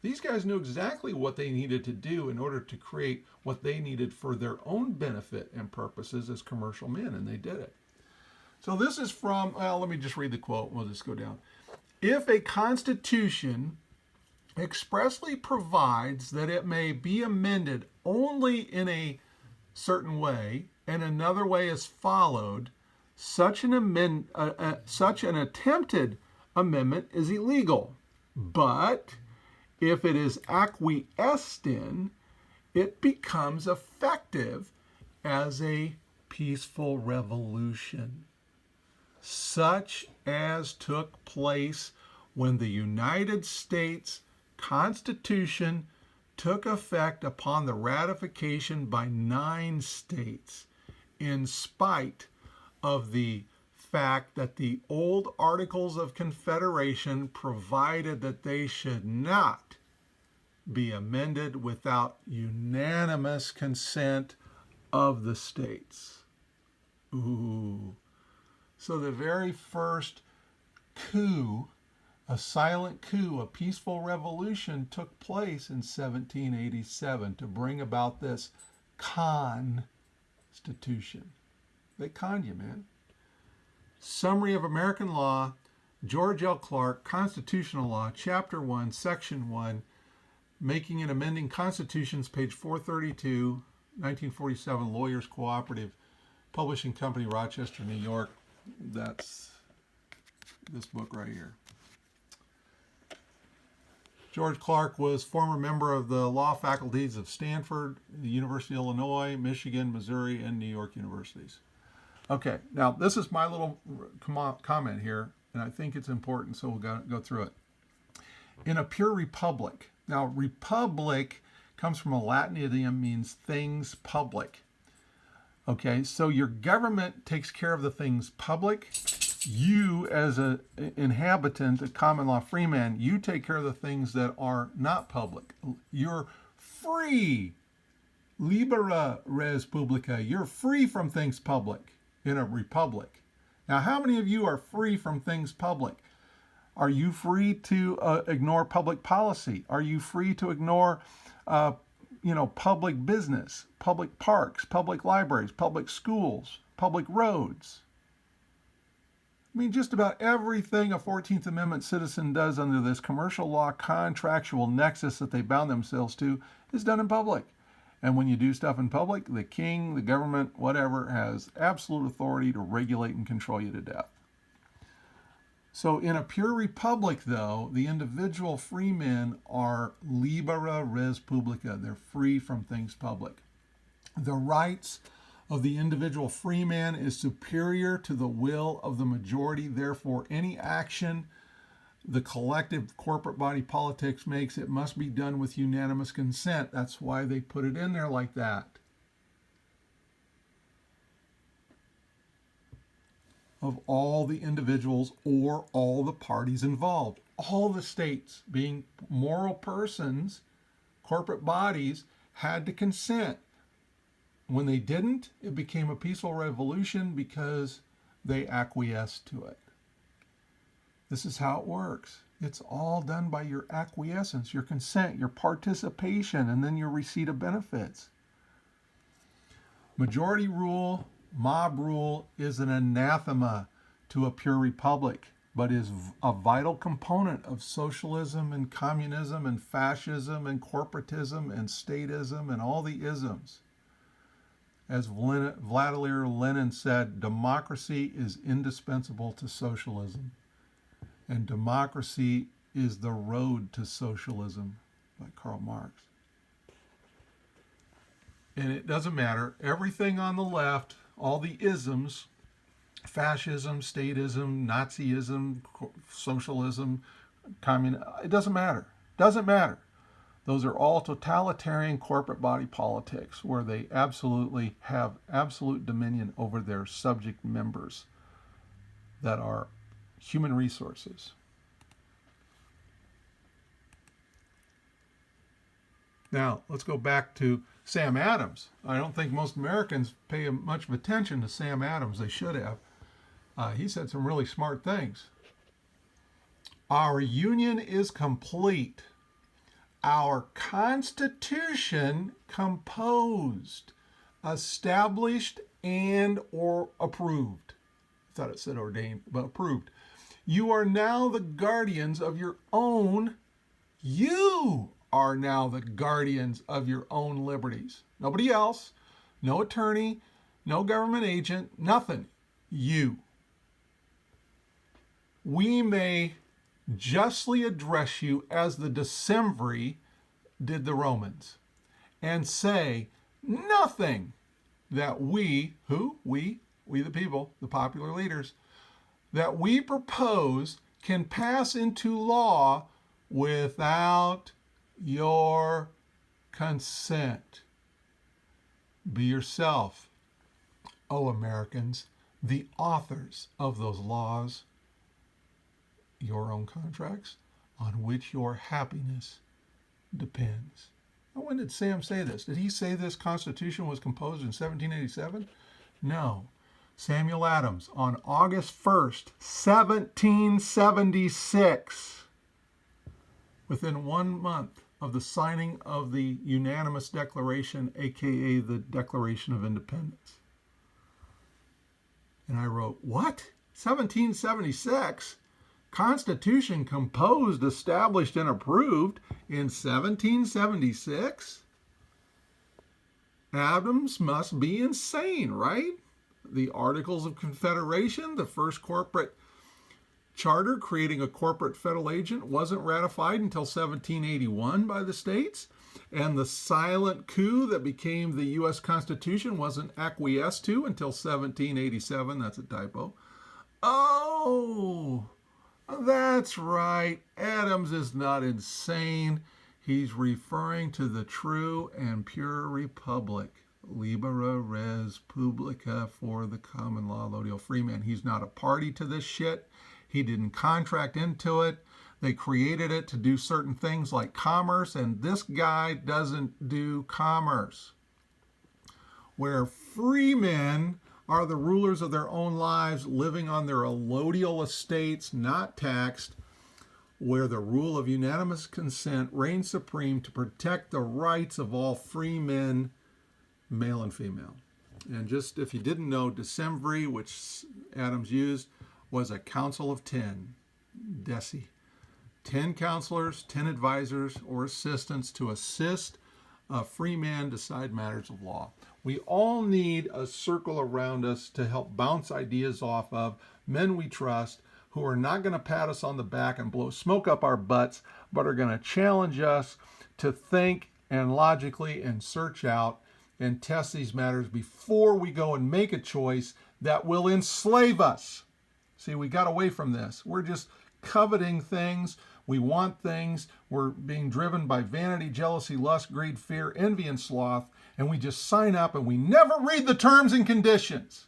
These guys knew exactly what they needed to do in order to create what they needed for their own benefit and purposes as commercial men, and they did it. So this is from, let me just read the quote. We'll just go down. If a constitution expressly provides that it may be amended only in a certain way, and another way is followed, such an attempted amendment is illegal. But if it is acquiesced in, it becomes effective as a peaceful revolution, such as took place when the United States Constitution took effect upon the ratification by 9 states, in spite of the fact that the old Articles of Confederation provided that they should not be amended without unanimous consent of the states. Ooh. So the very first coup, a silent coup, a peaceful revolution, took place in 1787 to bring about this Constitution. They conned you, man. Summary of American Law, George L. Clark, Constitutional Law, Chapter 1, Section 1, Making and Amending Constitutions, page 432, 1947, Lawyers Cooperative Publishing Company, Rochester, New York. That's this book right here. George Clark was former member of the law faculties of Stanford, the University of Illinois, Michigan, Missouri, and New York universities. Okay, now this is my little comment here, and I think it's important, so we'll go through it. In a pure republic. Now, republic comes from a Latin idiom, means things public. Okay, so your government takes care of the things public. You, as an inhabitant, a common law freeman, you take care of the things that are not public. You're free. Libera res publica. You're free from things public in a republic. Now, how many of you are free from things public? Are you free to ignore public policy? Are you free to ignore, public business, public parks, public libraries, public schools, public roads? I mean, just about everything a 14th Amendment citizen does under this commercial law contractual nexus that they bound themselves to is done in public. And when you do stuff in public, the king, the government, whatever, has absolute authority to regulate and control you to death. So in a pure republic, though, the individual free men are libera res publica. They're free from things public. The rights of the individual free man is superior to the will of the majority. Therefore, any action the collective corporate body politics makes it must be done with unanimous consent. That's why they put it in there like that. Of all the individuals or all the parties involved. All the states, being moral persons, corporate bodies, had to consent. When they didn't, it became a peaceful revolution because they acquiesced to it. This is how it works. It's all done by your acquiescence, your consent, your participation, and then your receipt of benefits. Majority rule, mob rule is an anathema to a pure republic, but is a vital component of socialism and communism and fascism and corporatism and statism and all the isms. As Vladimir Lenin said, democracy is indispensable to socialism, and democracy is the road to socialism, by Karl Marx. And it doesn't matter, everything on the left, all the isms, fascism, statism, Nazism, socialism, communism, it doesn't matter. Doesn't matter. Those are all totalitarian corporate body politics where they absolutely have absolute dominion over their subject members that are human resources. Now, let's go back to Sam Adams. I don't think most Americans pay much attention to Sam Adams. They should have. He said some really smart things. Our union is complete. Our Constitution composed, established, and or approved. I thought it said ordained, but approved. You are now the guardians of your own. You are now the guardians of your own liberties. Nobody else, no attorney, no government agent, nothing. You. We may justly address you as the decemviri did the Romans, and say nothing that we, who? We the people, the popular leaders, that we propose can pass into law without your consent. Be yourself, O Americans, the authors of those laws, your own contracts, on which your happiness depends. Now, when did Sam say this? Did he say this Constitution was composed in 1787? No. Samuel Adams, on August 1st, 1776, within 1 month of the signing of the unanimous declaration, aka the Declaration of Independence. And I wrote, what? 1776? Constitution composed, established, and approved in 1776? Adams must be insane, right? The Articles of Confederation, the first corporate charter creating a corporate federal agent, wasn't ratified until 1781 by the states. And the silent coup that became the U.S. Constitution wasn't acquiesced to until 1787. That's a typo. Oh, that's right. Adams is not insane. He's referring to the true and pure republic. Libera res publica, for the common law, allodial free man. He's not a party to this shit. He didn't contract into it. They created it to do certain things like commerce, and this guy doesn't do commerce. Where free men are the rulers of their own lives, living on their allodial estates, not taxed, where the rule of unanimous consent reigns supreme to protect the rights of all free men, male and female. And just if you didn't know, decemviri, which Adams used, was a council of 10, deci. 10 counselors, 10 advisors or assistants to assist a free man decide matters of law. We all need a circle around us to help bounce ideas off of, men we trust, who are not going to pat us on the back and blow smoke up our butts, but are going to challenge us to think and logically and search out and test these matters before we go and make a choice that will enslave us. See, we got away from this. We're just coveting things. We want things. We're being driven by vanity, jealousy, lust, greed, fear, envy, and sloth. And we just sign up and we never read the terms and conditions.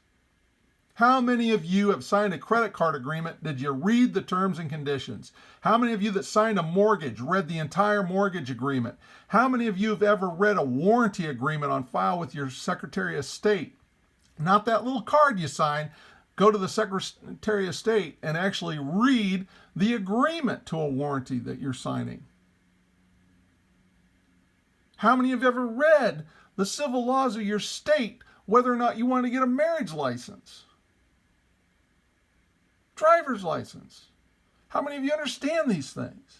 How many of you have signed a credit card agreement? Did you read the terms and conditions? How many of you that signed a mortgage read the entire mortgage agreement? How many of you have ever read a warranty agreement on file with your Secretary of State? Not that little card you sign. Go to the Secretary of State and actually read the agreement to a warranty that you're signing. How many of you have ever read the civil laws of your state, whether or not you want to get a marriage license? Driver's license. How many of you understand these things?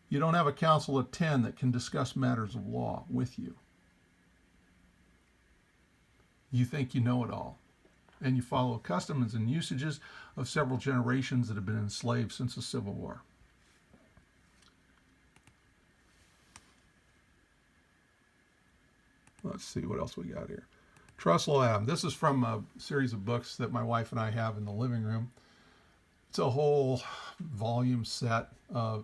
You don't have a council of 10 that can discuss matters of law with you. You think you know it all, and you follow customs and usages of several generations that have been enslaved since the Civil War. Let's see what else we got here. Trussell Adam. This is from a series of books that my wife and I have in the living room. It's a whole volume set.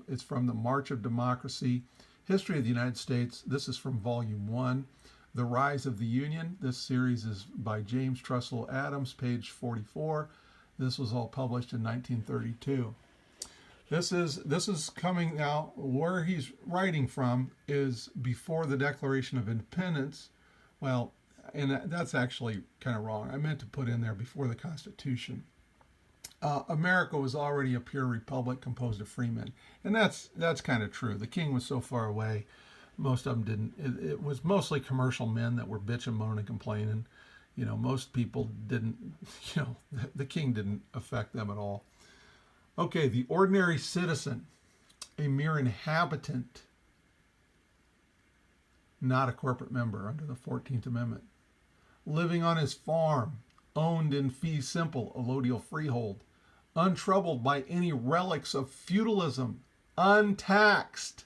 It's from the March of Democracy, History of the United States. This is from volume 1. The Rise of the Union. This series is by James Trussell Adams, page 44. This was all published in 1932. This is coming now. Where he's writing from is before the Declaration of Independence. Well, and that's actually kind of wrong. I meant to put in there before the Constitution. America was already a pure republic composed of freemen, and that's kind of true. The king was so far away, most of them didn't. It was mostly commercial men that were bitching, moaning, complaining. You know, most people didn't. You know, the king didn't affect them at all. Okay, the ordinary citizen, a mere inhabitant, not a corporate member under the 14th Amendment, living on his farm, owned in fee simple, allodial freehold, untroubled by any relics of feudalism, untaxed,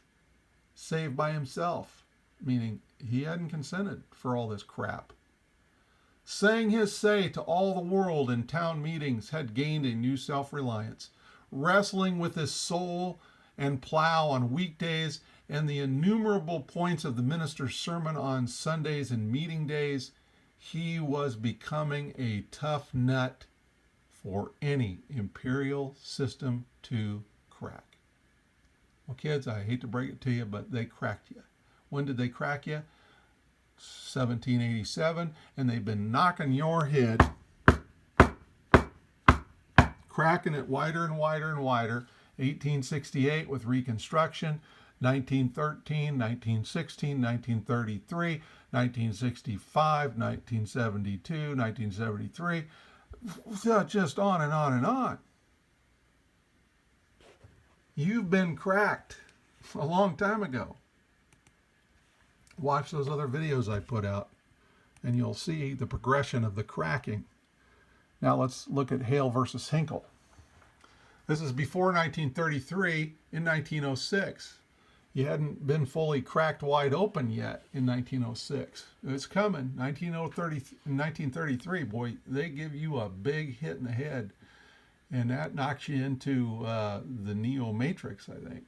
save by himself, meaning he hadn't consented for all this crap. Saying his say to all the world in town meetings, had gained a new self-reliance, wrestling with his soul and plow on weekdays and the innumerable points of the minister's sermon on Sundays and meeting days, he was becoming a tough nut for any imperial system to crack. Well, kids, I hate to break it to you, but they cracked you. When did they crack you? 1787, and they've been knocking your head, cracking it wider and wider and wider. 1868 with Reconstruction, 1913, 1916, 1933, 1965, 1972, 1973, just on and on and on. You've been cracked a long time ago. Watch those other videos I put out, and you'll see the progression of the cracking. Now let's look at Hale versus Hinkle. This is before 1933, in 1906. You hadn't been fully cracked wide open yet in 1906. It's coming. 1933, boy, they give you a big hit in the head, and that knocks you into the Neo Matrix, I think.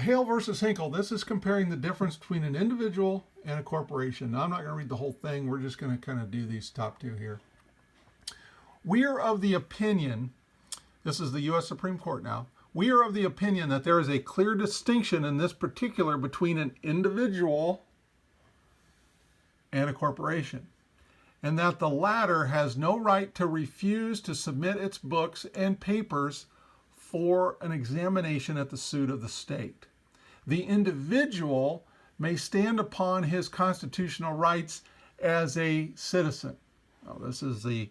Hale versus Hinkle. This is comparing the difference between an individual and a corporation. Now, I'm not going to read the whole thing. We're just going to kind of do these top two here. We are of the opinion, this is the U.S. Supreme Court now, we are of the opinion that there is a clear distinction in this particular between an individual and a corporation, and that the latter has no right to refuse to submit its books and papers for an examination at the suit of the state. The individual may stand upon his constitutional rights as a citizen. Now, this is the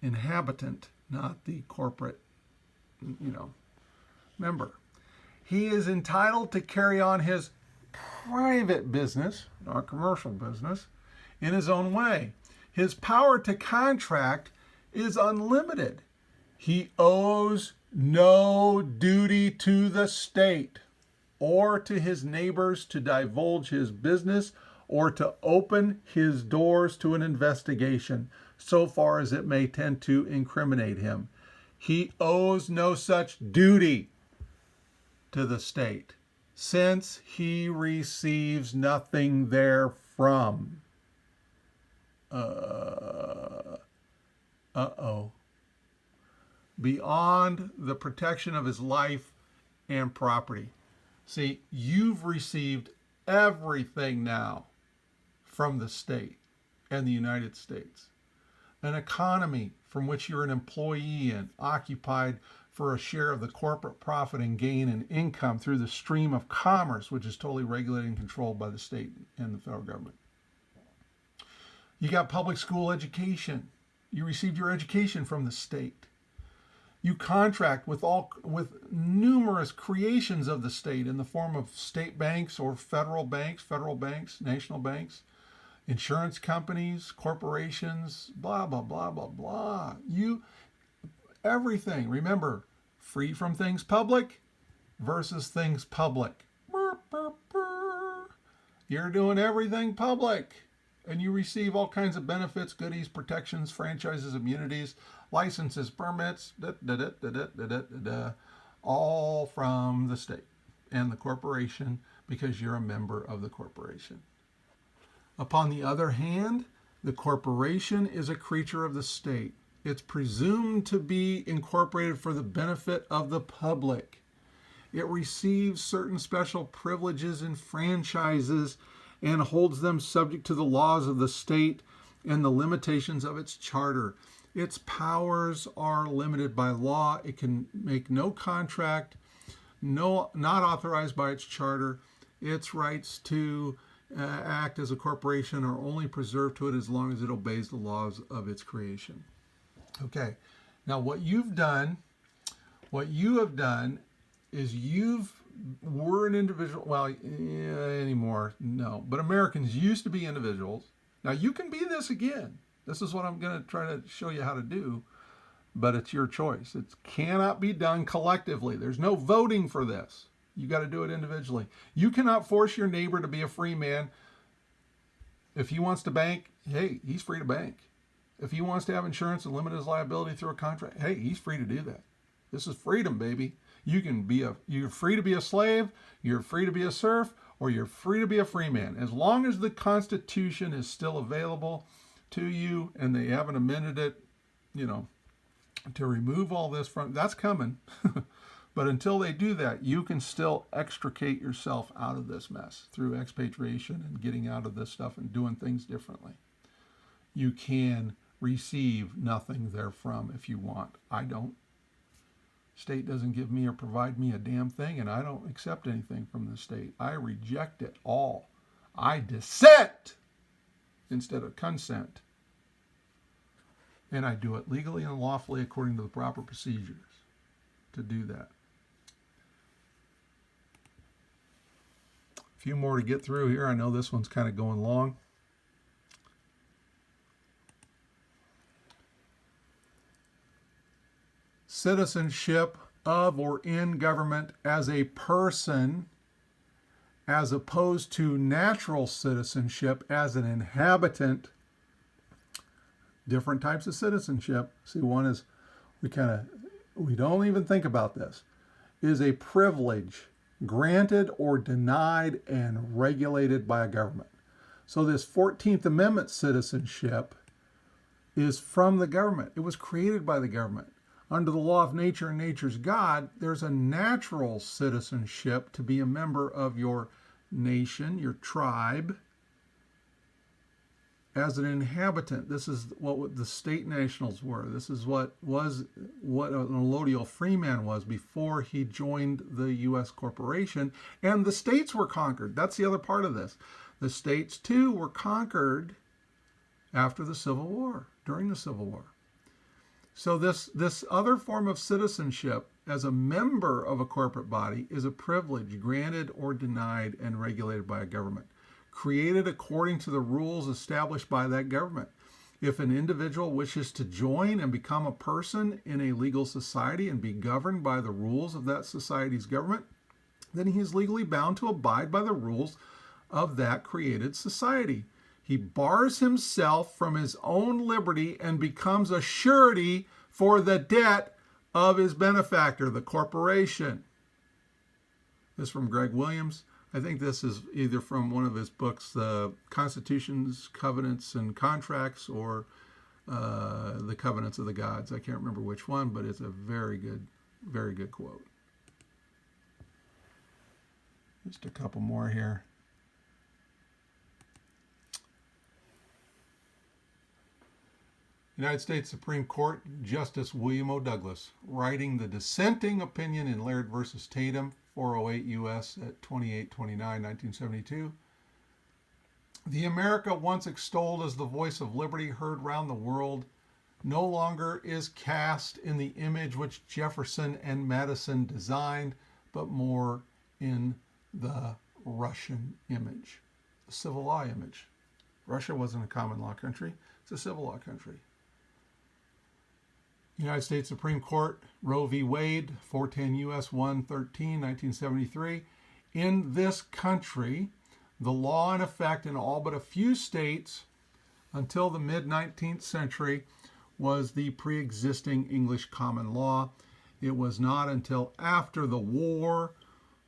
inhabitant, not the corporate, member. He is entitled to carry on his private business, not commercial business, in his own way. His power to contract is unlimited. He owes no duty to the state or to his neighbors to divulge his business or to open his doors to an investigation so far as it may tend to incriminate him. He owes no such duty to the state, since he receives nothing therefrom. Uh-oh. Beyond the protection of his life and property. See, you've received everything now from the state and the United States. An economy from which you're an employee and occupied for a share of the corporate profit and gain and income through the stream of commerce, which is totally regulated and controlled by the state and the federal government. You got public school education. You received your education from the state. You contract with numerous creations of the state in the form of state banks or federal banks, national banks, insurance companies, corporations, blah, blah, blah, blah, blah. Everything. Remember, free from things public versus things public. You're doing everything public. And you receive all kinds of benefits, goodies, protections, franchises, immunities, licenses, permits, all from the state and the corporation because you're a member of the corporation. Upon the other hand, the corporation is a creature of the state. It's presumed to be incorporated for the benefit of the public. It receives certain special privileges and franchises and holds them subject to the laws of the state and the limitations of its charter. Its powers are limited by law. It can make no contract, not authorized by its charter. Its rights to act as a corporation are only preserved to it as long as it obeys the laws of its creation. Okay, now what you have done is we're an individual. Well, anymore, no. But Americans used to be individuals. Now you can be this again. This is what I'm going to try to show you how to do, but it's your choice. It cannot be done collectively. There's no voting for this. You got to do it individually. You cannot force your neighbor to be a free man. If he wants to bank, hey, he's free to bank. If he wants to have insurance and limit his liability through a contract, hey, he's free to do that. This is freedom, baby. You're free to be a slave, you're free to be a serf, or you're free to be a free man. As long as the Constitution is still available to you and they haven't amended it, to remove all this from, that's coming. But until they do that, you can still extricate yourself out of this mess through expatriation and getting out of this stuff and doing things differently. You can receive nothing therefrom if you want. I don't. State doesn't give me or provide me a damn thing, and I don't accept anything from the state. I reject it all. I dissent instead of consent. And I do it legally and lawfully according to the proper procedures to do that. A few more to get through here. I know this one's kind of going long. Citizenship of or in government as a person, as opposed to natural citizenship as an inhabitant. Different types of citizenship. See, one is, we don't even think about this, is a privilege granted or denied and regulated by a government. So this 14th Amendment citizenship is from the government. It was created by the government. Under the law of nature and nature's God, there's a natural citizenship to be a member of your nation, your tribe, as an inhabitant. This is what the state nationals were. This is what an allodial freeman was before he joined the U.S. corporation. And the states were conquered. That's the other part of this. The states, too, were conquered after the Civil War, during the Civil War. So this other form of citizenship as a member of a corporate body is a privilege granted or denied and regulated by a government, created according to the rules established by that government. If an individual wishes to join and become a person in a legal society and be governed by the rules of that society's government, then he is legally bound to abide by the rules of that created society. He bars himself from his own liberty and becomes a surety for the debt of his benefactor, the corporation. This is from Greg Williams. I think this is either from one of his books, Constitutions, Covenants, and Contracts, or The Covenants of the Gods. I can't remember which one, but it's a very good quote. Just a couple more here. United States Supreme Court Justice William O. Douglas, writing the dissenting opinion in Laird versus Tatum, 408 U.S. at 2829, 1972. The America once extolled as the voice of liberty heard round the world no longer is cast in the image which Jefferson and Madison designed, but more in the Russian image, the civil law image. Russia wasn't a common law country, it's a civil law country. United States Supreme Court, Roe v. Wade, 410 U.S. 113, 1973. In this country, the law in effect in all but a few states until the mid-19th century was the pre-existing English common law. It was not until after the war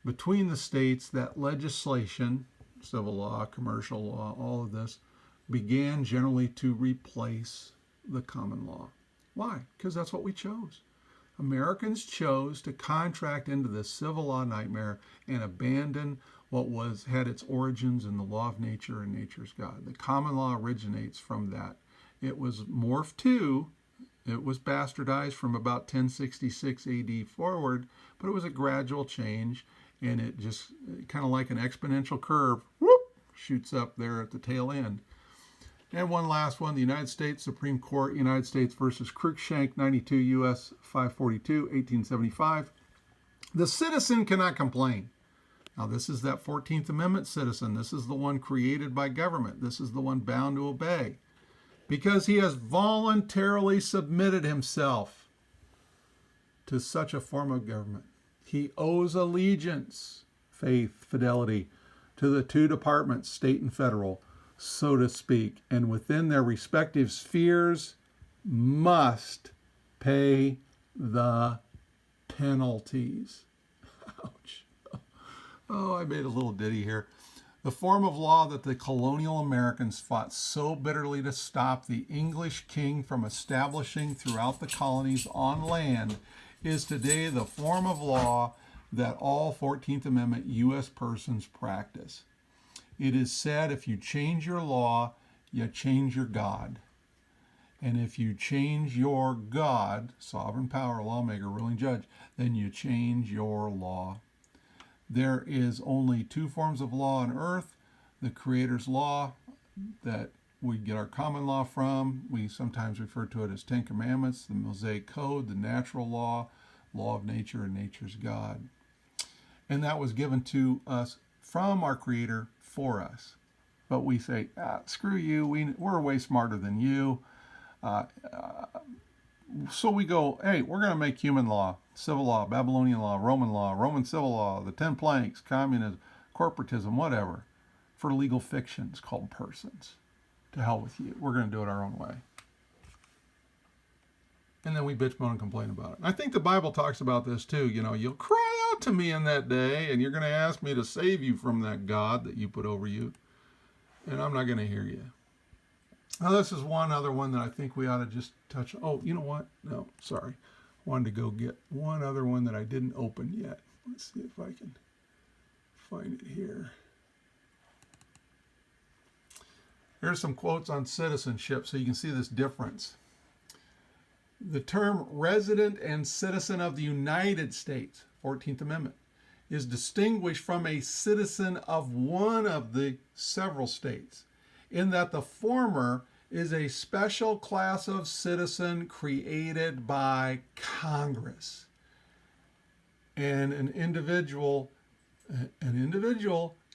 between the states that legislation, civil law, commercial law, all of this, began generally to replace the common law. Why? Because that's what we chose. Americans chose to contract into this civil law nightmare and abandon what had its origins in the law of nature and nature's God. The common law originates from that. It was morphed to, it was bastardized from about 1066 AD forward, but it was a gradual change, and it just kind of like an exponential curve, whoop, shoots up there at the tail end. And one last one, the United States Supreme Court, United States versus Cruikshank, 92 U.S. 542, 1875. The citizen cannot complain. Now, this is that 14th Amendment citizen. This is the one created by government. This is the one bound to obey, because he has voluntarily submitted himself to such a form of government. He owes allegiance, faith, fidelity, to the two departments, state and federal, so to speak, and within their respective spheres must pay the penalties. Ouch. Oh, I made a little ditty here. The form of law that the colonial Americans fought so bitterly to stop the English king from establishing throughout the colonies on land is today the form of law that all 14th Amendment U.S. persons practice. It is said if you change your law, you change your God. And if you change your God, sovereign power, lawmaker, ruling judge, then you change your law. There is only two forms of law on earth: the Creator's law that we get our common law from. We sometimes refer to it as Ten Commandments, the Mosaic Code, the natural law, law of nature, and nature's God. And that was given to us from our Creator for us. But we say, screw you, we're way smarter than you. So we go, hey, we're going to make human law, civil law, Babylonian law, Roman civil law, the 10 planks, communism, corporatism, whatever, for legal fictions called persons. To hell with you. We're going to do it our own way. And then we bitch, moan, and complain about it. And I think the Bible talks about this too. You know, you'll cry out to me in that day, and you're going to ask me to save you from that God that you put over you. And I'm not going to hear you. Now, this is one other one that I think we ought to just touch. Oh, you know what? No, sorry. I wanted to go get one other one that I didn't open yet. Let's see if I can find it here. Here's some quotes on citizenship so you can see this difference. The term resident and citizen of the United States, 14th Amendment, is distinguished from a citizen of one of the several states, in that the former is a special class of citizen created by Congress. And an individual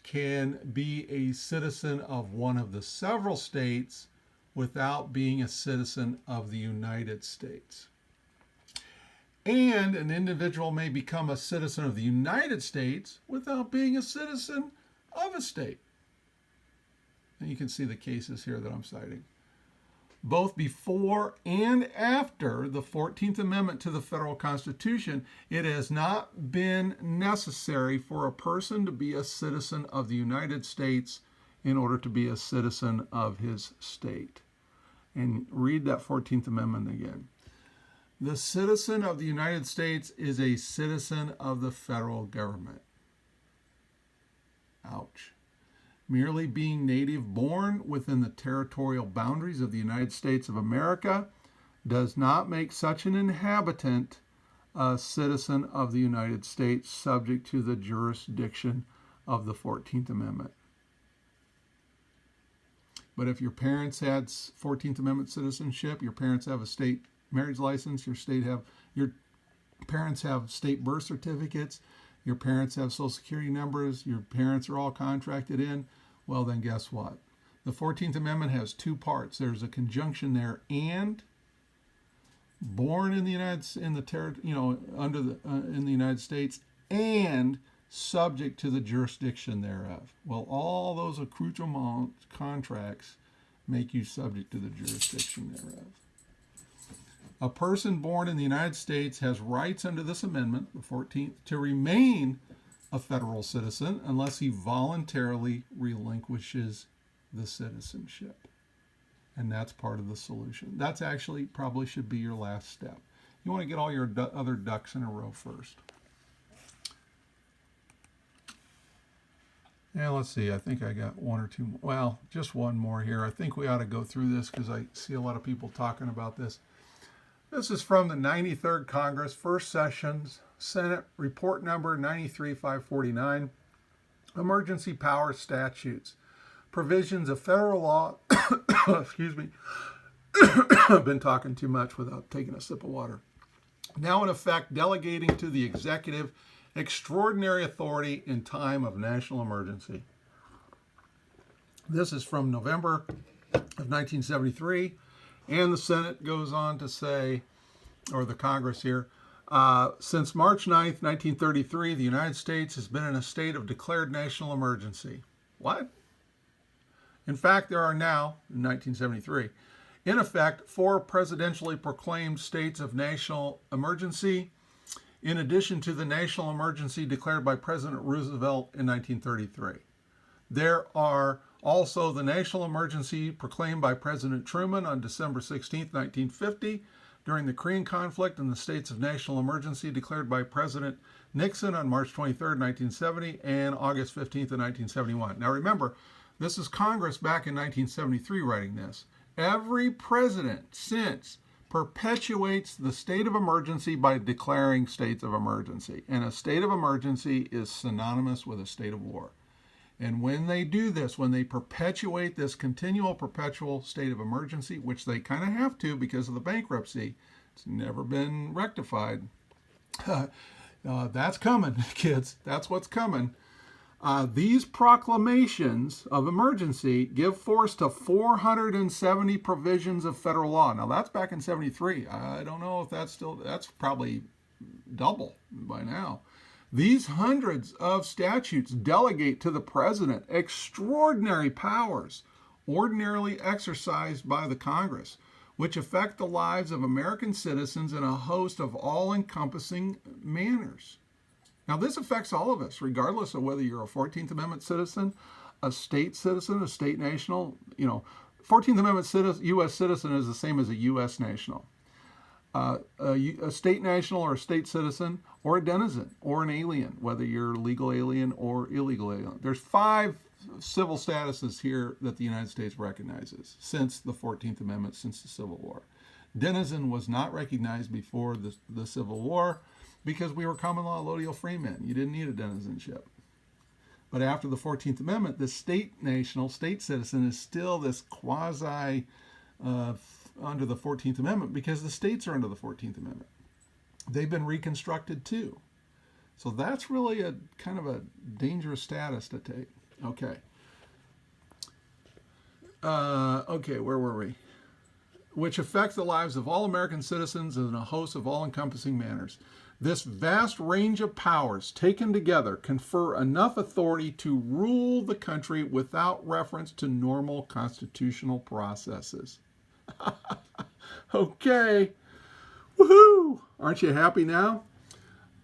can be a citizen of one of the several states without being a citizen of the United States. And an individual may become a citizen of the United States without being a citizen of a state. And you can see the cases here that I'm citing. both before and after the 14th Amendment to the federal Constitution, it has not been necessary for a person to be a citizen of the United States in order to be a citizen of his state. And read that 14th Amendment again. The citizen of the United States is a citizen of the federal government. Ouch. Merely being native born within the territorial boundaries of the United States of America does not make such an inhabitant a citizen of the United States subject to the jurisdiction of the 14th Amendment. But if your parents had 14th Amendment citizenship, your parents have a state marriage license, your parents have state birth certificates, your parents have social security numbers, your parents are all contracted in, well then guess what? The 14th Amendment has two parts. There's a conjunction there, and born in the United States and subject to the jurisdiction thereof. Well, all those accoutrement contracts make you subject to the jurisdiction thereof. A person born in the United States has rights under this amendment, the 14th, to remain a federal citizen unless he voluntarily relinquishes the citizenship. And that's part of the solution. That's actually probably should be your last step. You want to get all your other ducks in a row first. Yeah, let's see. I think I got one or two more. Well, just one more here. I think we ought to go through this because I see a lot of people talking about this. This is from the 93rd Congress, first sessions, Senate Report Number 93-549, Emergency Power Statutes, Provisions of Federal Law, excuse me, I've been talking too much without taking a sip of water. Now in effect, delegating to the executive extraordinary authority in time of national emergency. This is from November of 1973. And the Senate goes on to say, or the Congress here, since March 9th, 1933, the United States has been in a state of declared national emergency. What? In fact, there are now, in 1973, in effect, 4 presidentially proclaimed states of national emergency, in addition to the national emergency declared by President Roosevelt in 1933. There are also the national emergency proclaimed by President Truman on December 16, 1950, during the Korean conflict, and the states of national emergency declared by President Nixon on March 23, 1970, and August 15, 1971. Now remember, this is Congress back in 1973 writing this. Every president since perpetuates the state of emergency by declaring states of emergency. And a state of emergency is synonymous with a state of war. And when they do this, when they perpetuate this continual perpetual state of emergency, which they kind of have to because of the bankruptcy, it's never been rectified. That's coming, kids. That's what's coming. These proclamations of emergency give force to 470 provisions of federal law. Now, that's back in 73. I don't know if that's probably double by now. These hundreds of statutes delegate to the president extraordinary powers ordinarily exercised by the Congress, which affect the lives of American citizens in a host of all-encompassing manners. Now, this affects all of us, regardless of whether you're a 14th Amendment citizen, a state national. 14th Amendment U.S. citizen is the same as a U.S. national. A state national or a state citizen or a denizen or an alien, whether you're legal alien or illegal alien. There's 5 civil statuses here that the United States recognizes since the 14th Amendment, since the Civil War. Denizen was not recognized before the Civil War because we were common law allodial free men. You didn't need a denizenship. But after the 14th Amendment, the state citizen is still this quasi under the 14th Amendment because the states are under the 14th Amendment. They've been reconstructed too. So that's really a kind of a dangerous status to take. Okay. Where were we? Which affects the lives of all American citizens in a host of all-encompassing manners. This vast range of powers taken together confer enough authority to rule the country without reference to normal constitutional processes. Okay. Woohoo! Aren't you happy now?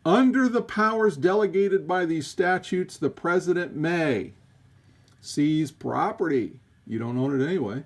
Under the powers delegated by these statutes, the president may seize property. You don't own it anyway.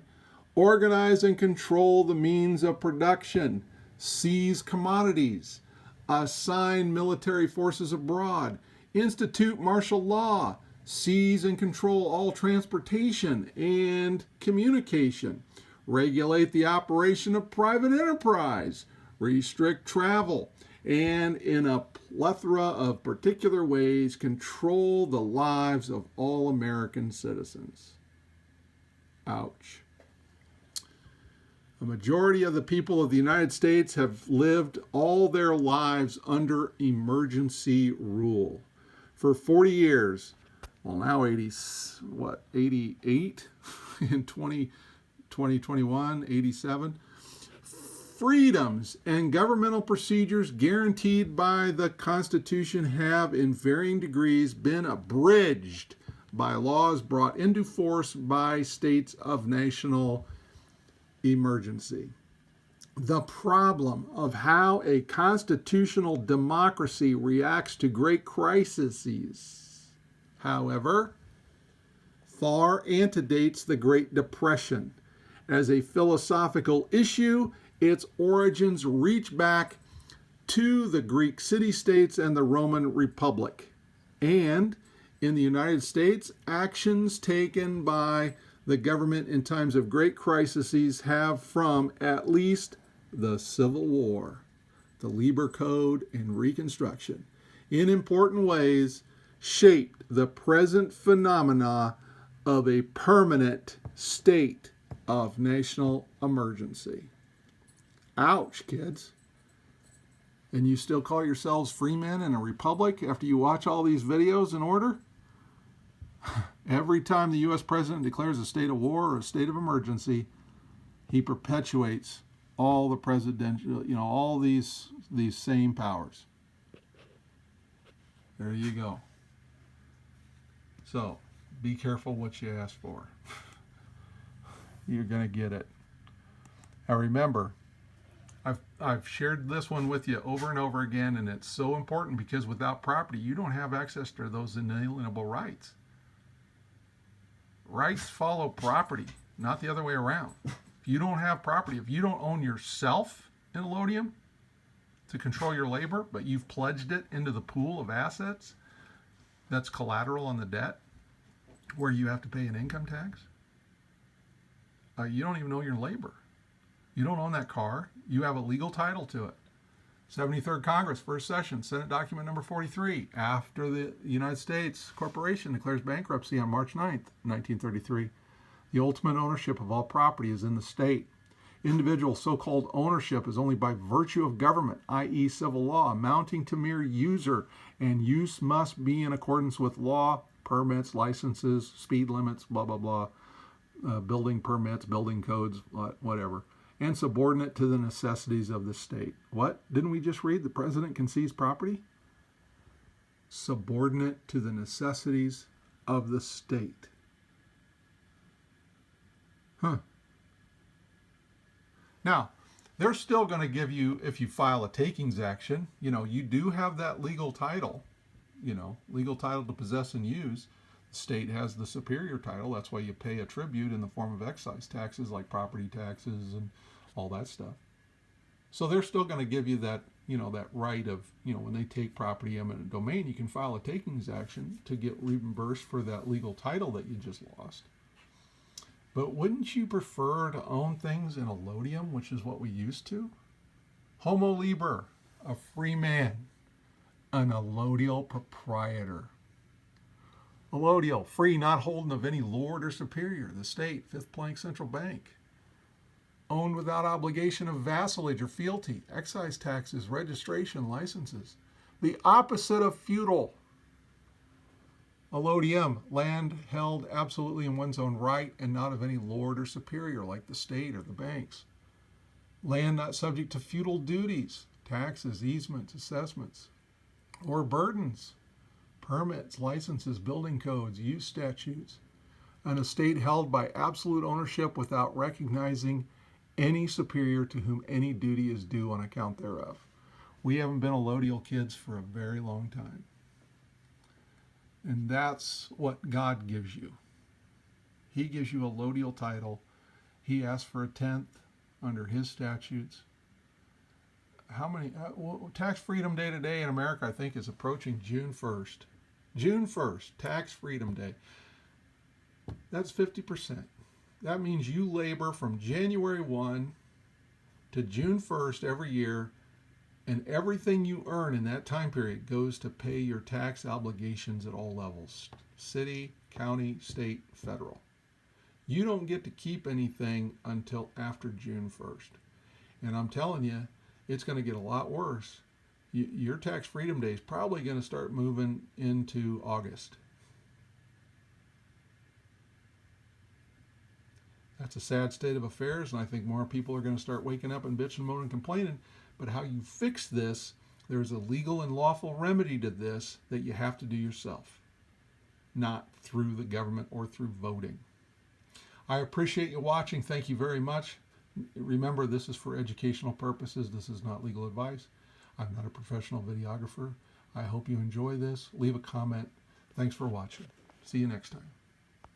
Organize and control the means of production. Seize commodities. Assign military forces abroad. Institute martial law. Seize and control all transportation and communication. Regulate the operation of private enterprise. Restrict travel. And in a plethora of particular ways, control the lives of all American citizens. Ouch. A majority of the people of the United States have lived all their lives under emergency rule. For 40 years, well now 88 in 2021, 87. Freedoms and governmental procedures guaranteed by the Constitution have in varying degrees been abridged by laws brought into force by states of national emergency. The problem of how a constitutional democracy reacts to great crises, however, far antedates the Great Depression. As a philosophical issue, its origins reach back to the Greek city-states and the Roman Republic. And in the United States, actions taken by the government in times of great crises have, from at least the Civil War, the Lieber Code, and Reconstruction, in important ways shaped the present phenomena of a permanent state of national emergency. Ouch, kids. And you still call yourselves free men in a republic after you watch all these videos in order? Every time the U.S. president declares a state of war or a state of emergency, he perpetuates all the presidential, all these same powers. There you go. So, be careful what you ask for. You're going to get it. Now remember, I've shared this one with you over and over again, and it's so important because without property, you don't have access to those inalienable rights. Rights follow property, not the other way around. If you don't have property, if you don't own yourself in allodium to control your labor, but you've pledged it into the pool of assets that's collateral on the debt, where you have to pay an income tax, you don't even own your labor. You don't own that car. You have a legal title to it. 73rd Congress, first session, Senate document number 43. After the United States Corporation declares bankruptcy on March 9th, 1933, the ultimate ownership of all property is in the state. Individual so-called ownership is only by virtue of government, i.e. civil law, amounting to mere user, and use must be in accordance with law, permits, licenses, speed limits, blah, blah, blah, building permits, building codes, whatever, and subordinate to the necessities of the state. What? Didn't we just read the president can seize property? Subordinate to the necessities of the state. Now, they're still going to give you, if you file a takings action, you do have that legal title, legal title to possess and use. The state has the superior title. That's why you pay a tribute in the form of excise taxes like property taxes and all that stuff. So they're still going to give you that, that right of, when they take property eminent domain, you can file a takings action to get reimbursed for that legal title that you just lost. But wouldn't you prefer to own things in allodium, which is what we used to? Homo liber, a free man, an allodial proprietor. Allodial, free, not holden of any lord or superior, the state, fifth plank central bank. Owned without obligation of vassalage or fealty, excise taxes, registration, licenses. The opposite of feudal. Allodium, land held absolutely in one's own right and not of any lord or superior like the state or the banks. Land not subject to feudal duties, taxes, easements, assessments, or burdens. Permits, licenses, building codes, use statutes. An estate held by absolute ownership without recognizing any superior to whom any duty is due on account thereof. We haven't been allodial kids for a very long time. And that's what God gives you. He gives you a allodial title. He asks for a tenth under his statutes. How many? Tax Freedom Day today in America, I think, is approaching June 1st. June 1st, Tax Freedom Day. That's 50%. That means you labor from January 1 to June 1st every year, and everything you earn in that time period goes to pay your tax obligations at all levels: city, county, state, federal. You don't get to keep anything until after June 1st. And I'm telling you, it's going to get a lot worse. Your Tax Freedom Day is probably going to start moving into August. That's a sad state of affairs, and I think more people are going to start waking up and bitching, moaning, and complaining. But how you fix this, there's a legal and lawful remedy to this that you have to do yourself, not through the government or through voting. I appreciate you watching. Thank you very much. Remember, this is for educational purposes. This is not legal advice. I'm not a professional videographer. I hope you enjoy this. Leave a comment. Thanks for watching. See you next time.